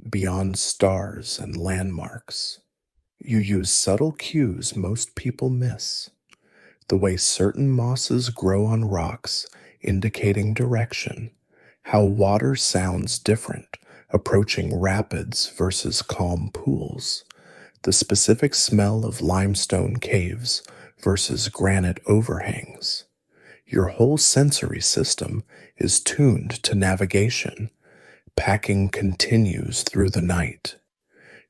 Beyond stars and landmarks, you use subtle cues most people miss. The way certain mosses grow on rocks, indicating direction, how water sounds different approaching rapids versus calm pools, the specific smell of limestone caves versus granite overhangs. Your whole sensory system is tuned to navigation. Packing continues through the night.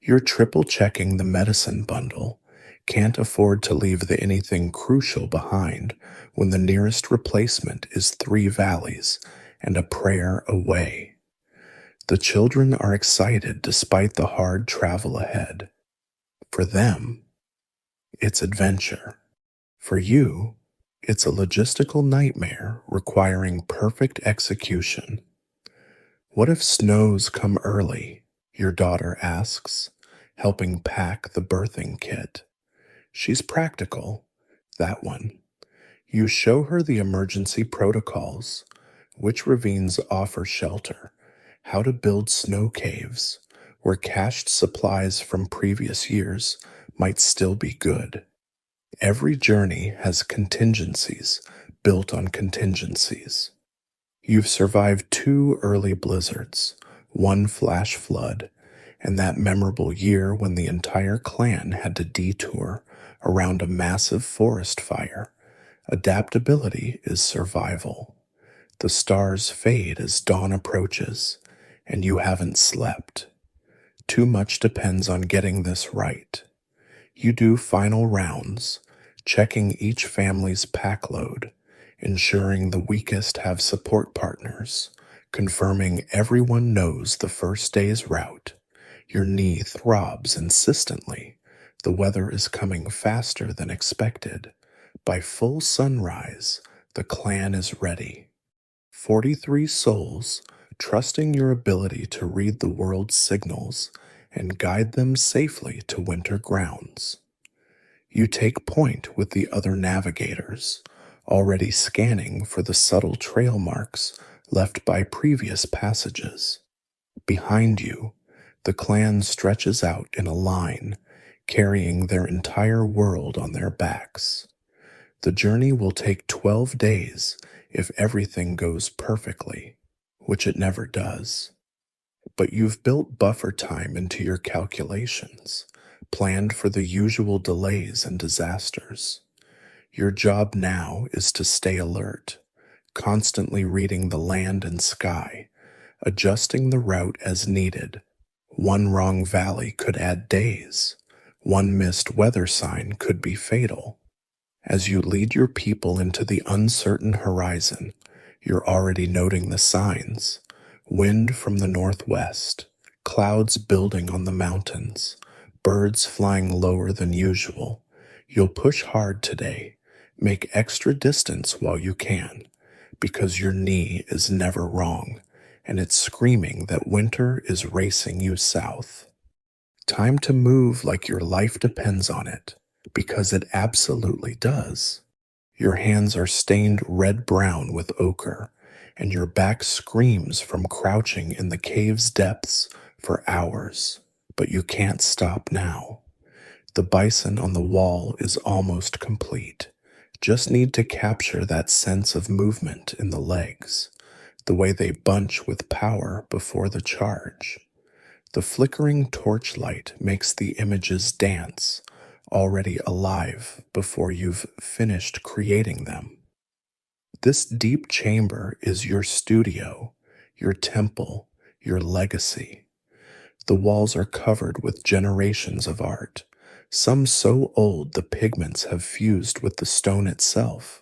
You're triple checking the medicine bundle. Can't afford to leave the anything crucial behind when the nearest replacement is 3 valleys and a prayer away. The children are excited despite the hard travel ahead. For them, it's adventure. For you, it's a logistical nightmare requiring perfect execution. What if snows come early? Your daughter asks, helping pack the birthing kit. She's practical, that one. You show her the emergency protocols, which ravines offer shelter, how to build snow caves, where cached supplies from previous years might still be good. Every journey has contingencies built on contingencies. You've survived 2 early blizzards, 1 flash flood, and that memorable year when the entire clan had to detour around a massive forest fire. Adaptability is survival. The stars fade as dawn approaches, and you haven't slept. Too much depends on getting this right. You do final rounds, checking each family's pack load, ensuring the weakest have support partners, confirming everyone knows the first day's route. Your knee throbs insistently. The weather is coming faster than expected. By full sunrise, the clan is ready. 43 souls, trusting your ability to read the world's signals and guide them safely to winter grounds. You take point with the other navigators, already scanning for the subtle trail marks left by previous passages. Behind you, the clan stretches out in a line, carrying their entire world on their backs. The journey will take 12 days if everything goes perfectly, which it never does. But you've built buffer time into your calculations, planned for the usual delays and disasters. Your job now is to stay alert, constantly reading the land and sky, adjusting the route as needed. One wrong valley could add days. One missed weather sign could be fatal. As you lead your people into the uncertain horizon, you're already noting the signs. Wind from the northwest, clouds building on the mountains, birds flying lower than usual. You'll push hard today. Make extra distance while you can, because your knee is never wrong, and it's screaming that winter is racing you south. Time to move like your life depends on it, because it absolutely does. Your hands are stained red-brown with ochre, and your back screams from crouching in the cave's depths for hours. But you can't stop now. The bison on the wall is almost complete. Just need to capture that sense of movement in the legs, the way they bunch with power before the charge. The flickering torchlight makes the images dance, already alive before you've finished creating them. This deep chamber is your studio, your temple, your legacy. The walls are covered with generations of art, some so old the pigments have fused with the stone itself.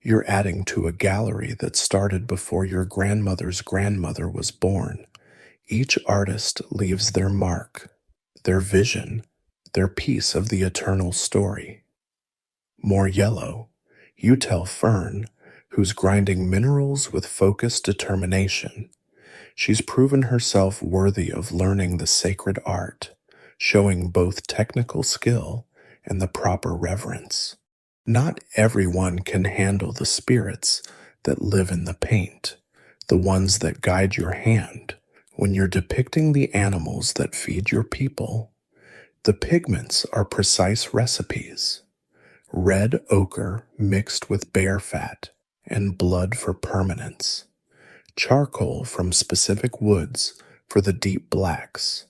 You're adding to a gallery that started before your grandmother's grandmother was born. Each artist leaves their mark, their vision, their piece of the eternal story. More yellow, you tell Fern, who's grinding minerals with focused determination. She's proven herself worthy of learning the sacred art, showing both technical skill and the proper reverence. Not everyone can handle the spirits that live in the paint, the ones that guide your hand when you're depicting the animals that feed your people. The pigments are precise recipes. Red ochre mixed with bear fat and blood for permanence. Charcoal from specific woods for the deep blacks.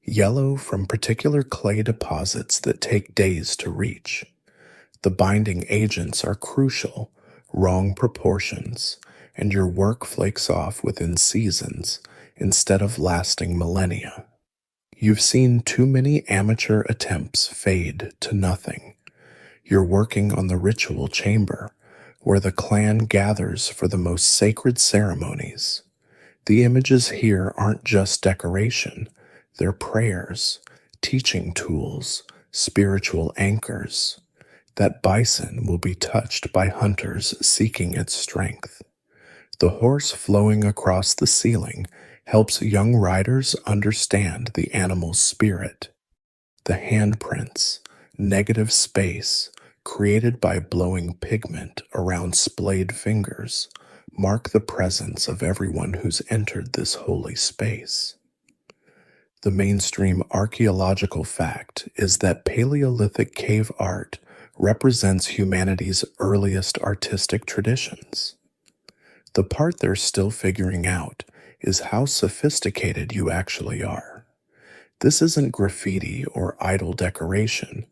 Yellow from particular clay deposits that take days to reach. The binding agents are crucial, wrong proportions, and your work flakes off within seasons instead of lasting millennia. You've seen too many amateur attempts fade to nothing. You're working on the ritual chamber, where the clan gathers for the most sacred ceremonies. The images here aren't just decoration, they're prayers, teaching tools, spiritual anchors. That bison will be touched by hunters seeking its strength. The horse flowing across the ceiling helps young riders understand the animal's spirit. The handprints, negative space, created by blowing pigment around splayed fingers, mark the presence of everyone who's entered this holy space. The mainstream archaeological fact is that Paleolithic cave art represents humanity's earliest artistic traditions. The part they're still figuring out is how sophisticated you actually are. This isn't graffiti or idle decoration.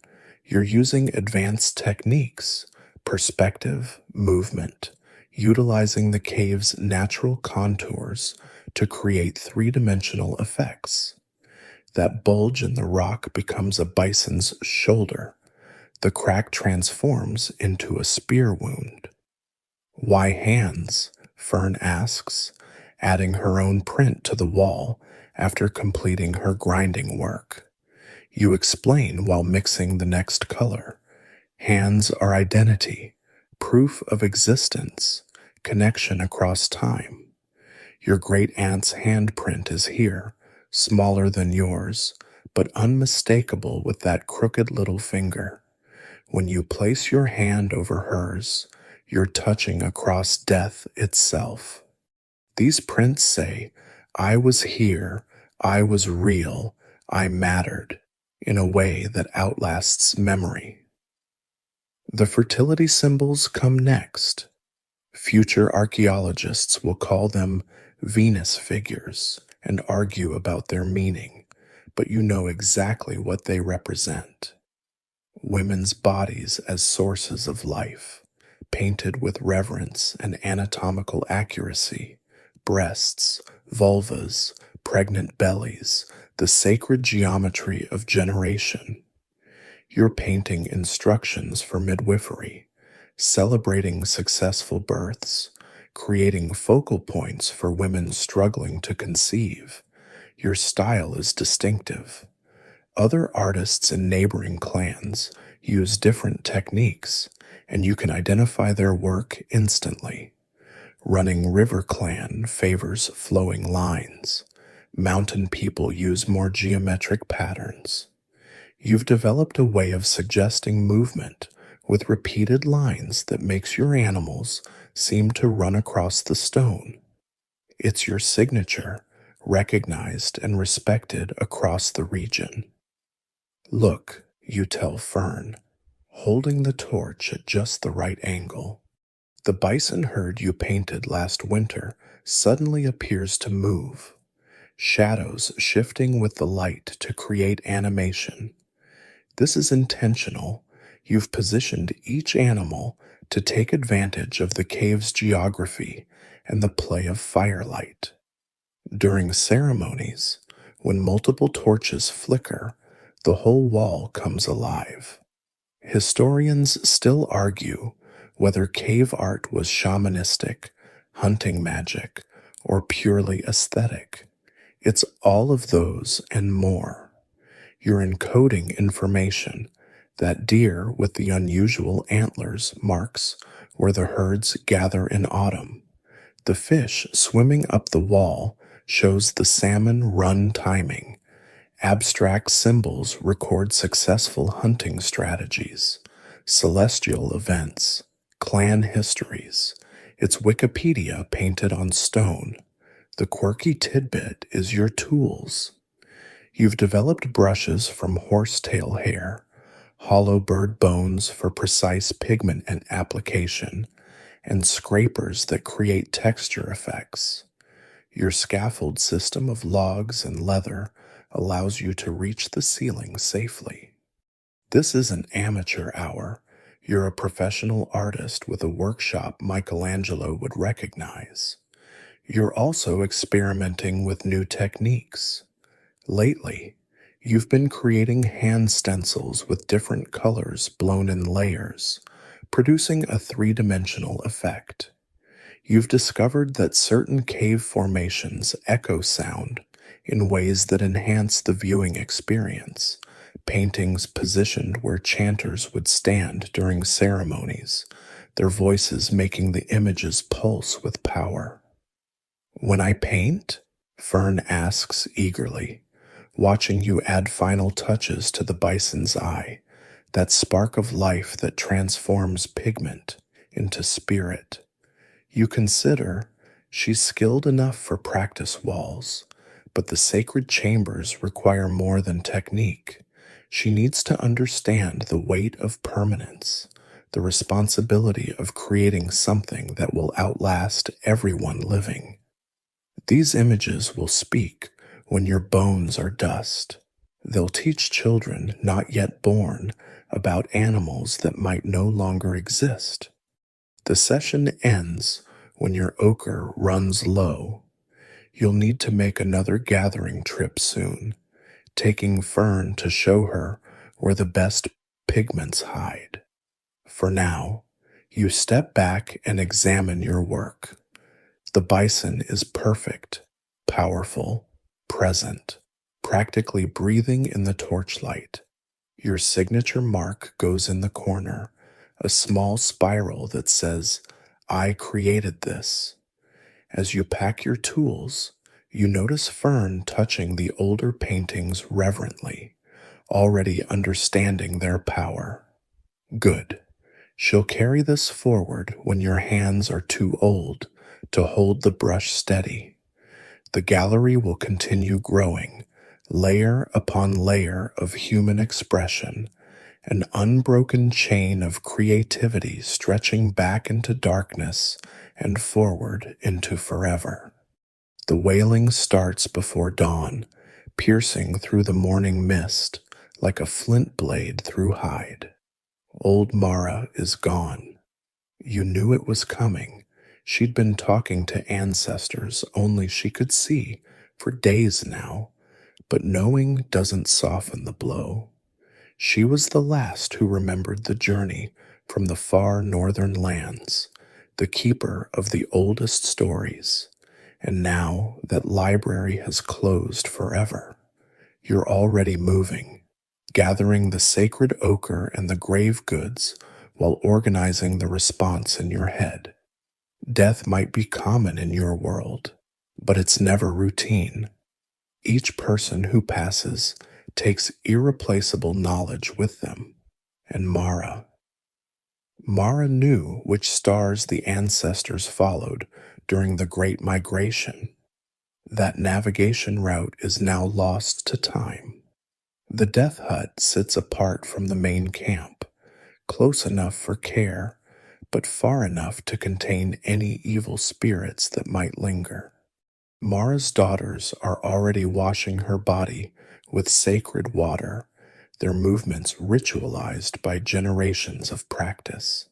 You're using advanced techniques, perspective, movement, utilizing the cave's natural contours to create three-dimensional effects. That bulge in the rock becomes a bison's shoulder. The crack transforms into a spear wound. Why hands? Fern asks, adding her own print to the wall after completing her grinding work. You explain while mixing the next color. Hands are identity, proof of existence, connection across time. Your great aunt's handprint is here, smaller than yours, but unmistakable with that crooked little finger. When you place your hand over hers, you're touching across death itself. These prints say, I was here, I was real, I mattered, in a way that outlasts memory. The fertility symbols come next. Future archaeologists will call them Venus figures and argue about their meaning, but you know exactly what they represent. Women's bodies as sources of life, painted with reverence and anatomical accuracy, breasts, vulvas, pregnant bellies, the sacred geometry of generation. You're painting instructions for midwifery, celebrating successful births, creating focal points for women struggling to conceive. Your style is distinctive. Other artists in neighboring clans use different techniques, and you can identify their work instantly. Running River Clan favors flowing lines. Mountain people use more geometric patterns. You've developed a way of suggesting movement with repeated lines that makes your animals seem to run across the stone. It's your signature, recognized and respected across the region. Look, you tell Fern, holding the torch at just the right angle. The bison herd you painted last winter suddenly appears to move, shadows shifting with the light to create animation. This is intentional. You've positioned each animal to take advantage of the cave's geography and the play of firelight. During ceremonies, when multiple torches flicker, the whole wall comes alive. Historians still argue whether cave art was shamanistic, hunting magic, or purely aesthetic. It's all of those and more. You're encoding information. That deer with the unusual antlers marks where the herds gather in autumn. The fish swimming up the wall shows the salmon run timing. Abstract symbols record successful hunting strategies, celestial events, clan histories. It's Wikipedia painted on stone. The quirky tidbit is your tools. You've developed brushes from horsetail hair, hollow bird bones for precise pigment and application, and scrapers that create texture effects. Your scaffold system of logs and leather allows you to reach the ceiling safely. This isn't amateur hour. You're a professional artist with a workshop Michelangelo would recognize. You're also experimenting with new techniques. Lately, you've been creating hand stencils with different colors blown in layers, producing a three-dimensional effect. You've discovered that certain cave formations echo sound in ways that enhance the viewing experience. Paintings positioned where chanters would stand during ceremonies, their voices making the images pulse with power. When I paint? Fern asks eagerly, watching you add final touches to the bison's eye, that spark of life that transforms pigment into spirit. You consider she's skilled enough for practice walls, but the sacred chambers require more than technique. She needs to understand the weight of permanence, the responsibility of creating something that will outlast everyone living. These images will speak when your bones are dust. They'll teach children not yet born about animals that might no longer exist. The session ends when your ochre runs low. You'll need to make another gathering trip soon, taking Fern to show her where the best pigments hide. For now, You step back and examine your work. The bison is perfect, powerful, present, practically breathing in the torchlight. Your signature mark goes in the corner, a small spiral that says, "I created this." As you pack your tools, you notice Fern touching the older paintings reverently, already understanding their power. Good. She'll carry this forward when your hands are too old to hold the brush steady. The gallery will continue growing, layer upon layer of human expression, an unbroken chain of creativity stretching back into darkness and forward into forever. The wailing starts before dawn, piercing through the morning mist like a flint blade through hide. Old Mara is gone. You knew it was coming. She'd been talking to ancestors only she could see for days now, but knowing doesn't soften the blow. She was the last who remembered the journey from the far northern lands, the keeper of the oldest stories. And now that library has closed forever, you're already moving, gathering the sacred ochre and the grave goods while organizing the response in your head. Death might be common in your world, but it's never routine. Each person who passes takes irreplaceable knowledge with them. And Mara knew which stars the ancestors followed during the Great Migration. That navigation route is now lost to time. The Death Hut sits apart from the main camp, close enough for care, but far enough to contain any evil spirits that might linger. Mara's daughters are already washing her body with sacred water, their movements ritualized by generations of practice.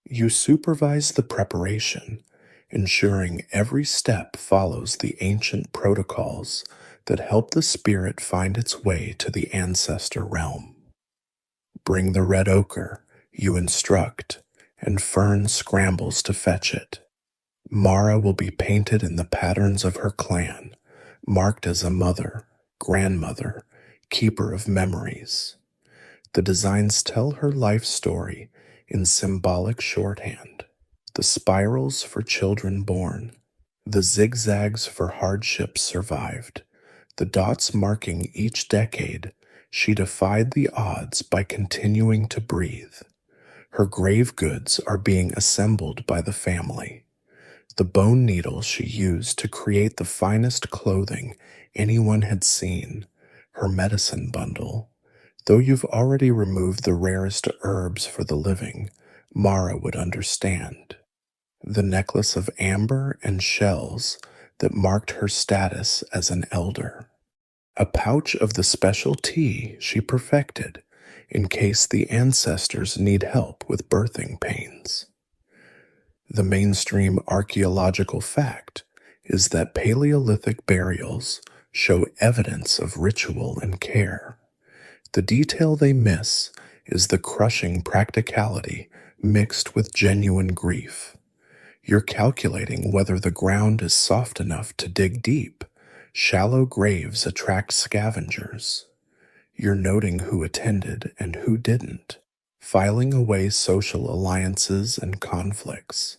You supervise the preparation, ensuring every step follows the ancient protocols that help the spirit find its way to the ancestor realm. Bring the red ochre, you instruct, and Fern scrambles to fetch it. Mara will be painted in the patterns of her clan, marked as a mother, grandmother, keeper of memories. The designs tell her life story in symbolic shorthand. The spirals for children born, the zigzags for hardships survived, the dots marking each decade. She defied the odds by continuing to breathe. Her grave goods are being assembled by the family. The bone needles she used to create the finest clothing anyone had seen, her medicine bundle. Though you've already removed the rarest herbs for the living, Mara would understand. The necklace of amber and shells that marked her status as an elder. A pouch of the special tea she perfected in case the ancestors need help with birthing pains. The mainstream archaeological fact is that Paleolithic burials show evidence of ritual and care. The detail they miss is the crushing practicality mixed with genuine grief. You're calculating whether the ground is soft enough to dig deep. Shallow graves attract scavengers. You're noting who attended and who didn't, filing away social alliances and conflicts.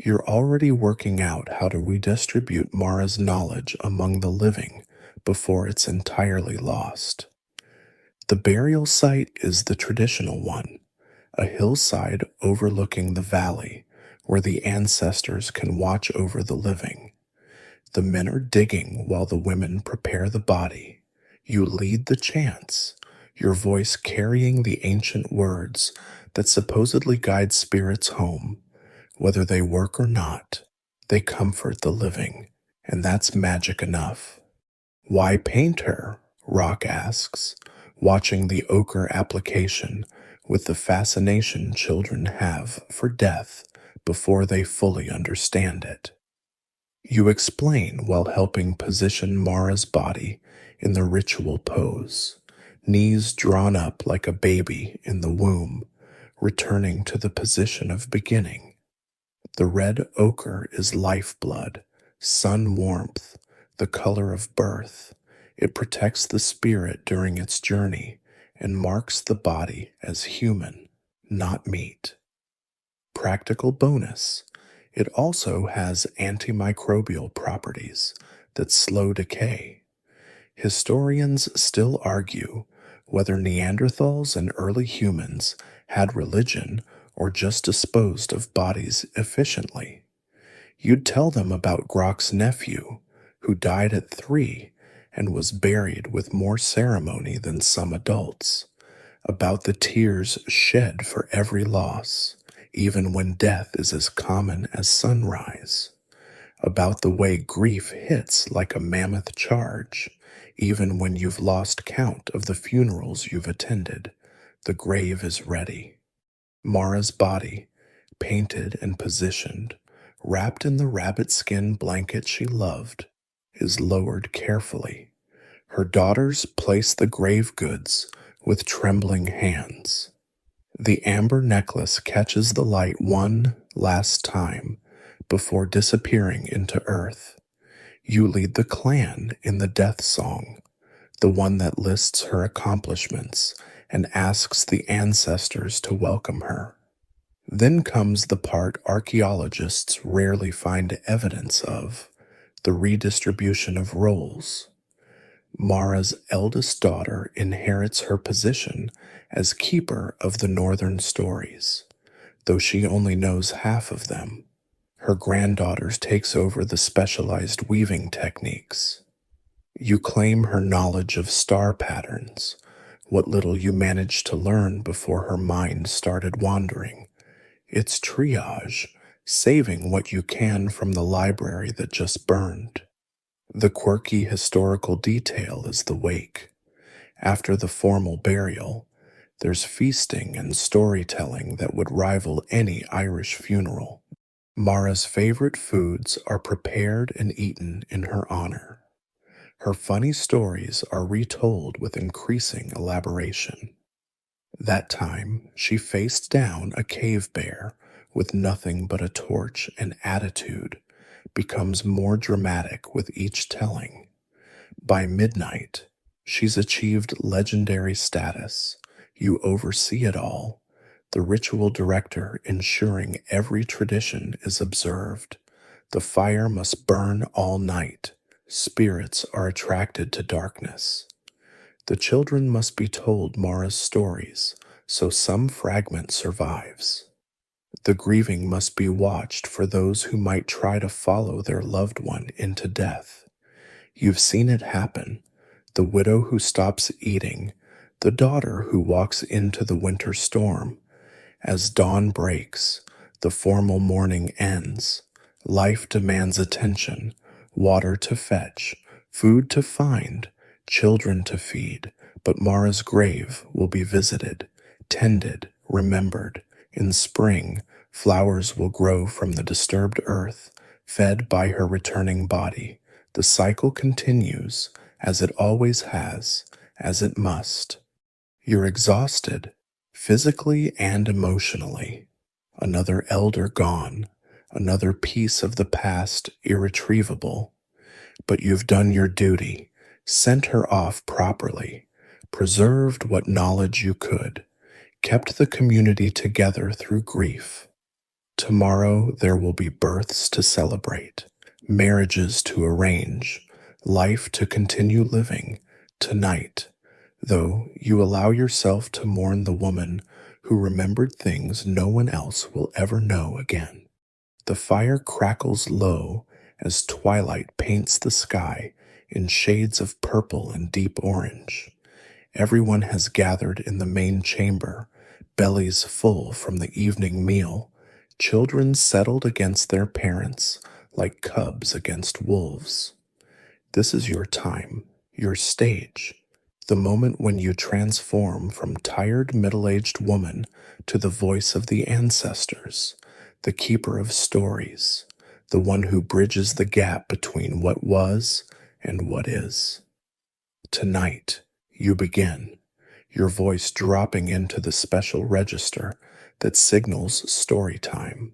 You're already working out how to redistribute Mara's knowledge among the living before it's entirely lost. The burial site is the traditional one, a hillside overlooking the valley where the ancestors can watch over the living. The men are digging while the women prepare the body. You lead the chants, your voice carrying the ancient words that supposedly guide spirits home. Whether they work or not, they comfort the living, and that's magic enough. Why paint her? Rock asks, watching the ochre application with the fascination children have for death before they fully understand it. You explain while helping position Mara's body in the ritual pose, knees drawn up like a baby in the womb, returning to the position of beginning. The red ochre is lifeblood, sun warmth, the color of birth. It protects the spirit during its journey and marks the body as human, not meat. Practical bonus: it also has antimicrobial properties that slow decay. Historians still argue whether Neanderthals and early humans had religion or just disposed of bodies efficiently. You'd tell them about Grok's nephew, who died at 3 and was buried with more ceremony than some adults, about the tears shed for every loss, even when death is as common as sunrise, about the way grief hits like a mammoth charge, even when you've lost count of the funerals you've attended. The grave is ready. Mara's body, painted and positioned, wrapped in the rabbit skin blanket she loved, is lowered carefully. Her daughters place the grave goods with trembling hands. The amber necklace catches the light one last time before disappearing into earth. You lead the clan in the death song, the one that lists her accomplishments and asks the ancestors to welcome her. Then comes the part archaeologists rarely find evidence of: the redistribution of roles. Mara's eldest daughter inherits her position as keeper of the northern stories, though she only knows half of them. Her granddaughter takes over the specialized weaving techniques. You claim her knowledge of star patterns, what little you managed to learn before her mind started wandering. It's triage, saving what you can from the library that just burned. The quirky historical detail is the wake. After the formal burial, there's feasting and storytelling that would rival any Irish funeral. Mara's favorite foods are prepared and eaten in her honor. Her funny stories are retold with increasing elaboration. That time, she faced down a cave bear with nothing but a torch and attitude, becomes more dramatic with each telling. By midnight, she's achieved legendary status. You oversee it all, the ritual director ensuring every tradition is observed. The fire must burn all night. Spirits are attracted to darkness. The children must be told Mara's stories, so some fragment survives. The grieving must be watched for those who might try to follow their loved one into death. You've seen it happen: the widow who stops eating, the daughter who walks into the winter storm. As dawn breaks, the formal morning ends. Life demands attention, water to fetch, food to find, children to feed, but Mara's grave will be visited, tended, remembered. In spring, flowers will grow from the disturbed earth, fed by her returning body. The cycle continues, as it always has, as it must. You're exhausted, physically and emotionally. Another elder gone, another piece of the past irretrievable. But you've done your duty, sent her off properly, preserved what knowledge you could, kept the community together through grief. Tomorrow there will be births to celebrate, marriages to arrange, life to continue living. Tonight, though, you allow yourself to mourn the woman who remembered things no one else will ever know again. The fire crackles low as twilight paints the sky in shades of purple and deep orange. Everyone has gathered in the main chamber, bellies full from the evening meal, children settled against their parents like cubs against wolves. This is your time, your stage, the moment when you transform from tired middle-aged woman to the voice of the ancestors, the keeper of stories, the one who bridges the gap between what was and what is. Tonight, you begin. your voice dropping into the special register that signals story time.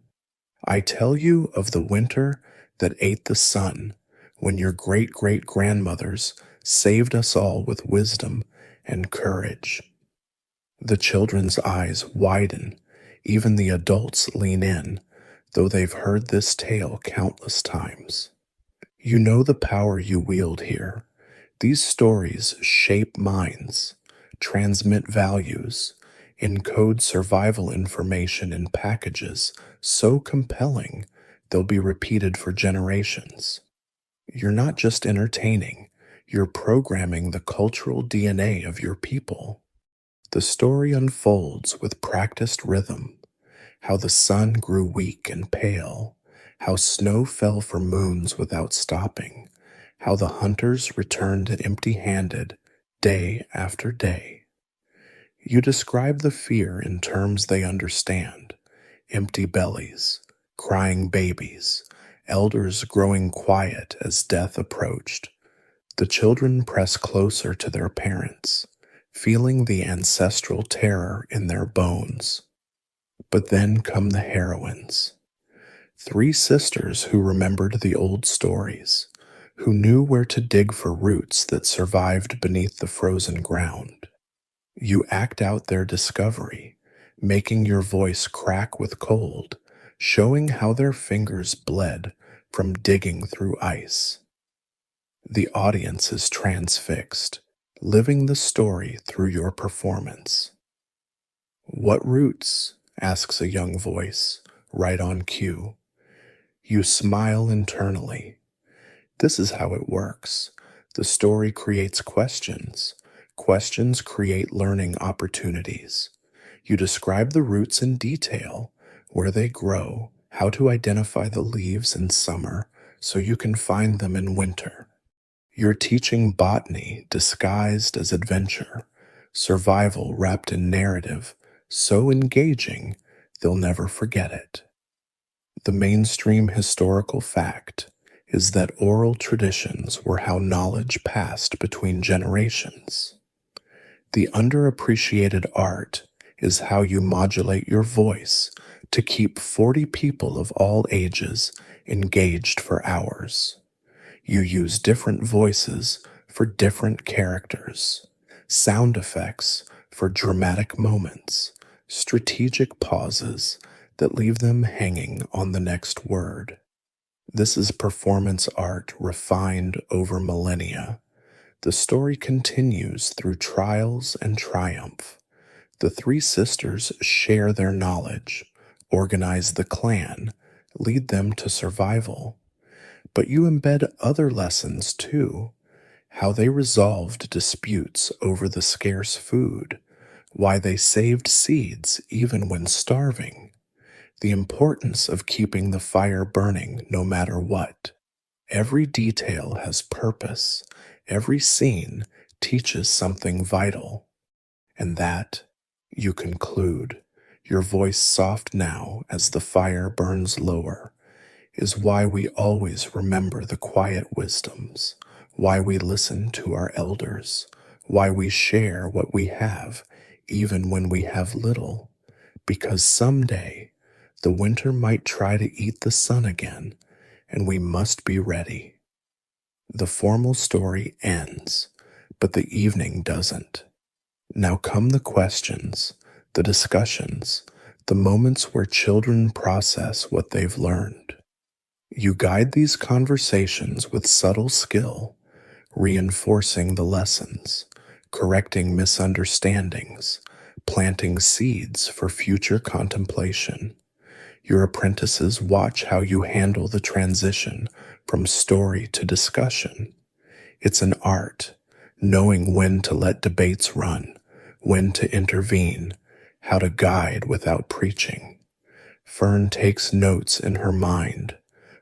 I tell you of the winter that ate the sun, when your great great grandmothers saved us all with wisdom and courage. The children's eyes widen, even the adults lean in, though they've heard this tale countless times. You know the power you wield here. These stories shape minds, transmit values, encode survival information in packages so compelling they'll be repeated for generations. You're not just entertaining, you're programming the cultural DNA of your people. The story unfolds with practiced rhythm, how the sun grew weak and pale, how snow fell for moons without stopping, how the hunters returned empty-handed day after day. You describe the fear in terms they understand: empty bellies, crying babies, elders growing quiet as death approached. The children press closer to their parents, feeling the ancestral terror in their bones. But then come the heroines. Three sisters who remembered the old stories, who knew where to dig for roots that survived beneath the frozen ground. You act out their discovery, making your voice crack with cold, showing how their fingers bled from digging through ice. The audience is transfixed, living the story through your performance. "What roots?" asks a young voice, right on cue. You smile internally. This is how it works. The story creates questions. Questions create learning opportunities. You describe the roots in detail, where they grow, how to identify the leaves in summer so you can find them in winter. You're teaching botany disguised as adventure, survival wrapped in narrative, so engaging they'll never forget it. The mainstream historical fact is that oral traditions were how knowledge passed between generations. The underappreciated art is how you modulate your voice to keep 40 people of all ages engaged for hours. You use different voices for different characters, sound effects for dramatic moments, strategic pauses that leave them hanging on the next word. This is performance art refined over millennia. The story continues through trials and triumph. The three sisters share their knowledge, organize the clan, lead them to survival. But you embed other lessons too: how they resolved disputes over the scarce food, why they saved seeds even when starving, the importance of keeping the fire burning no matter what. Every detail has purpose. Every scene teaches something vital. And that, you conclude, your voice soft now as the fire burns lower, is why we always remember the quiet wisdoms, why we listen to our elders, why we share what we have, even when we have little, because someday the winter might try to eat the sun again, and we must be ready. The formal story ends, but the evening doesn't. Now come the questions, the discussions, the moments where children process what they've learned. You guide these conversations with subtle skill, reinforcing the lessons, correcting misunderstandings, planting seeds for future contemplation. Your apprentices watch how you handle the transition from story to discussion. It's an art, knowing when to let debates run, when to intervene, how to guide without preaching. Fern takes notes in her mind,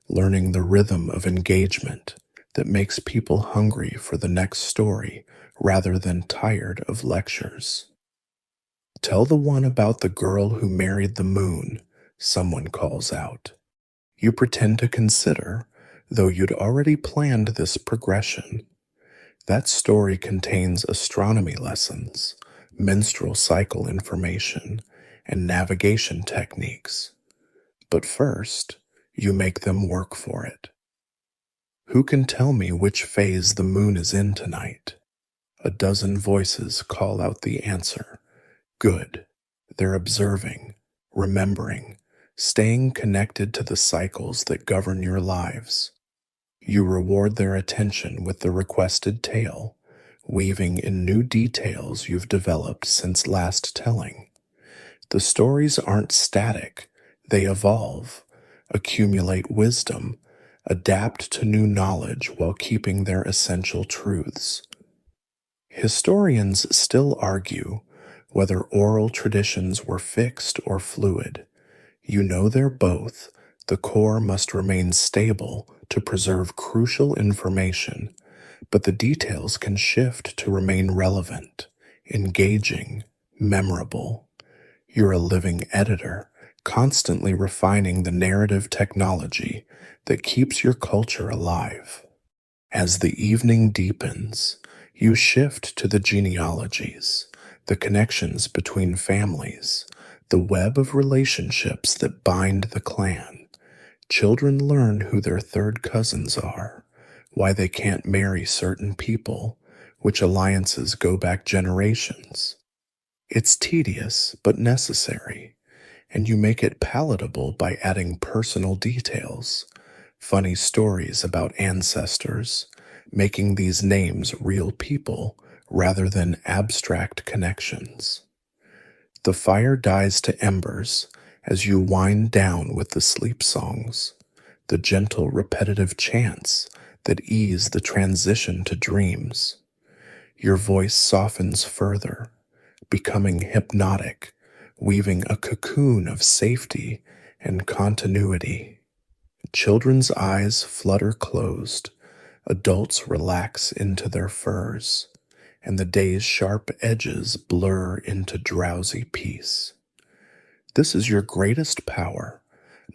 learning the rhythm of engagement that makes people hungry for the next story rather than tired of lectures. "Tell the one about the girl who married the moon," someone calls out. You pretend to consider, though you'd already planned this progression. That story contains astronomy lessons, menstrual cycle information, and navigation techniques. But first, you make them work for it. Who can tell me which phase the moon is in tonight? A dozen voices call out the answer. Good. They're observing, remembering, staying connected to the cycles that govern your lives. You reward their attention with the requested tale, weaving in new details you've developed since last telling. The stories aren't static, they evolve, accumulate wisdom, adapt to new knowledge while keeping their essential truths. Historians still argue whether oral traditions were fixed or fluid. You know they're both. The core must remain stable to preserve crucial information, but the details can shift to remain relevant, engaging, memorable. You're a living editor, constantly refining the narrative technology that keeps your culture alive. As the evening deepens, you shift to the genealogies, the connections between families, the web of relationships that bind the clan. Children learn who their third cousins are, why they can't marry certain people, which alliances go back generations. It's tedious but necessary, and you make it palatable by adding personal details, funny stories about ancestors, making these names real people rather than abstract connections. The fire dies to embers as you wind down with the sleep songs, the gentle repetitive chants that ease the transition to dreams. Your voice softens further, becoming hypnotic, weaving a cocoon of safety and continuity. Children's eyes flutter closed, adults relax into their furs, and the day's sharp edges blur into drowsy peace. This is your greatest power,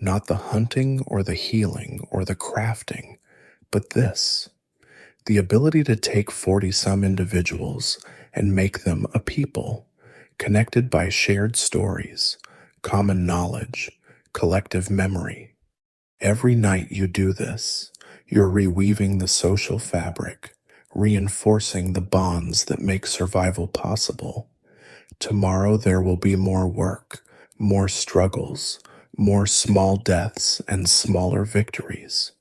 not the hunting or the healing or the crafting, but this, the ability to take 40-some individuals and make them a people, connected by shared stories, common knowledge, collective memory. Every night you do this, you're reweaving the social fabric, reinforcing the bonds that make survival possible. Tomorrow there will be more work, more struggles, more small deaths and smaller victories.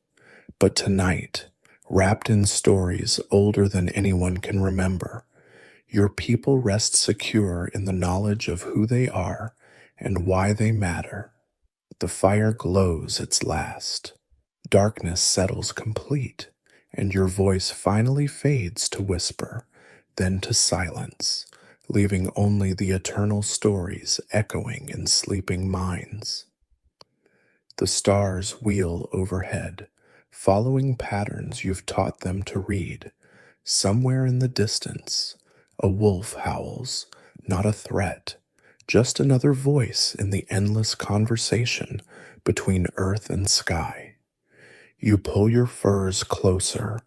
But tonight, wrapped in stories older than anyone can remember, your people rest secure in the knowledge of who they are and why they matter. The fire glows its last. Darkness settles complete, and your voice finally fades to whisper, then to silence, leaving only the eternal stories echoing in sleeping minds. The stars wheel overhead, following patterns you've taught them to read. Somewhere in the distance, a wolf howls, not a threat, just another voice in the endless conversation between earth and sky. You pull your furs closer,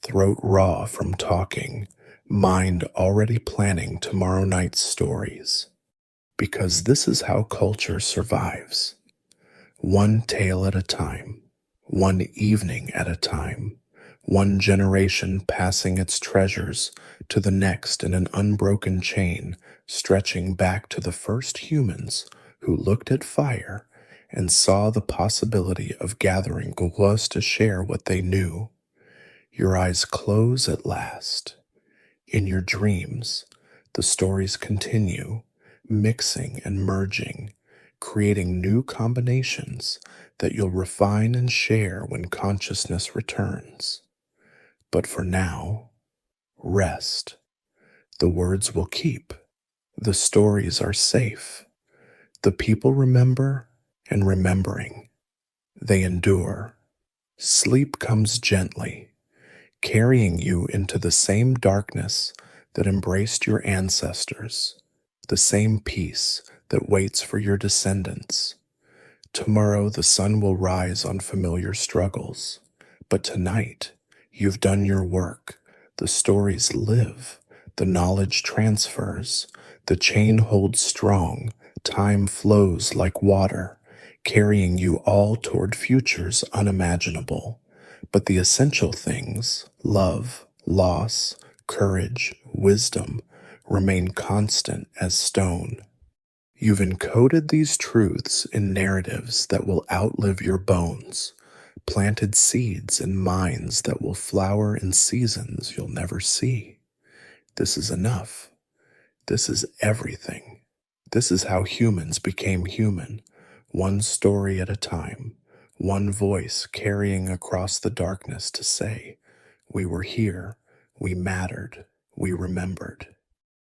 throat raw from talking, mind already planning tomorrow night's stories. Because this is how culture survives. One tale at a time, one evening at a time, one generation passing its treasures to the next in an unbroken chain stretching back to the first humans who looked at fire and saw the possibility of gathering gluas to share what they knew. Your eyes close at last. In your dreams, the stories continue, mixing and merging, creating new combinations that you'll refine and share when consciousness returns. But for now, rest. The words will keep. The stories are safe. The people remember, and remembering, they endure. Sleep comes gently, carrying you into the same darkness that embraced your ancestors, the same peace that waits for your descendants. Tomorrow the sun will rise on familiar struggles, but tonight you've done your work. The stories live, the knowledge transfers, The chain holds strong, time flows like water, carrying you all toward futures unimaginable. But the essential things, love, loss, courage, wisdom, remain constant as stone. You've encoded these truths in narratives that will outlive your bones, planted seeds in minds that will flower in seasons you'll never see. This is enough. This is everything. This is how humans became human, one story at a time, one voice carrying across the darkness to say, we were here, we mattered, we remembered.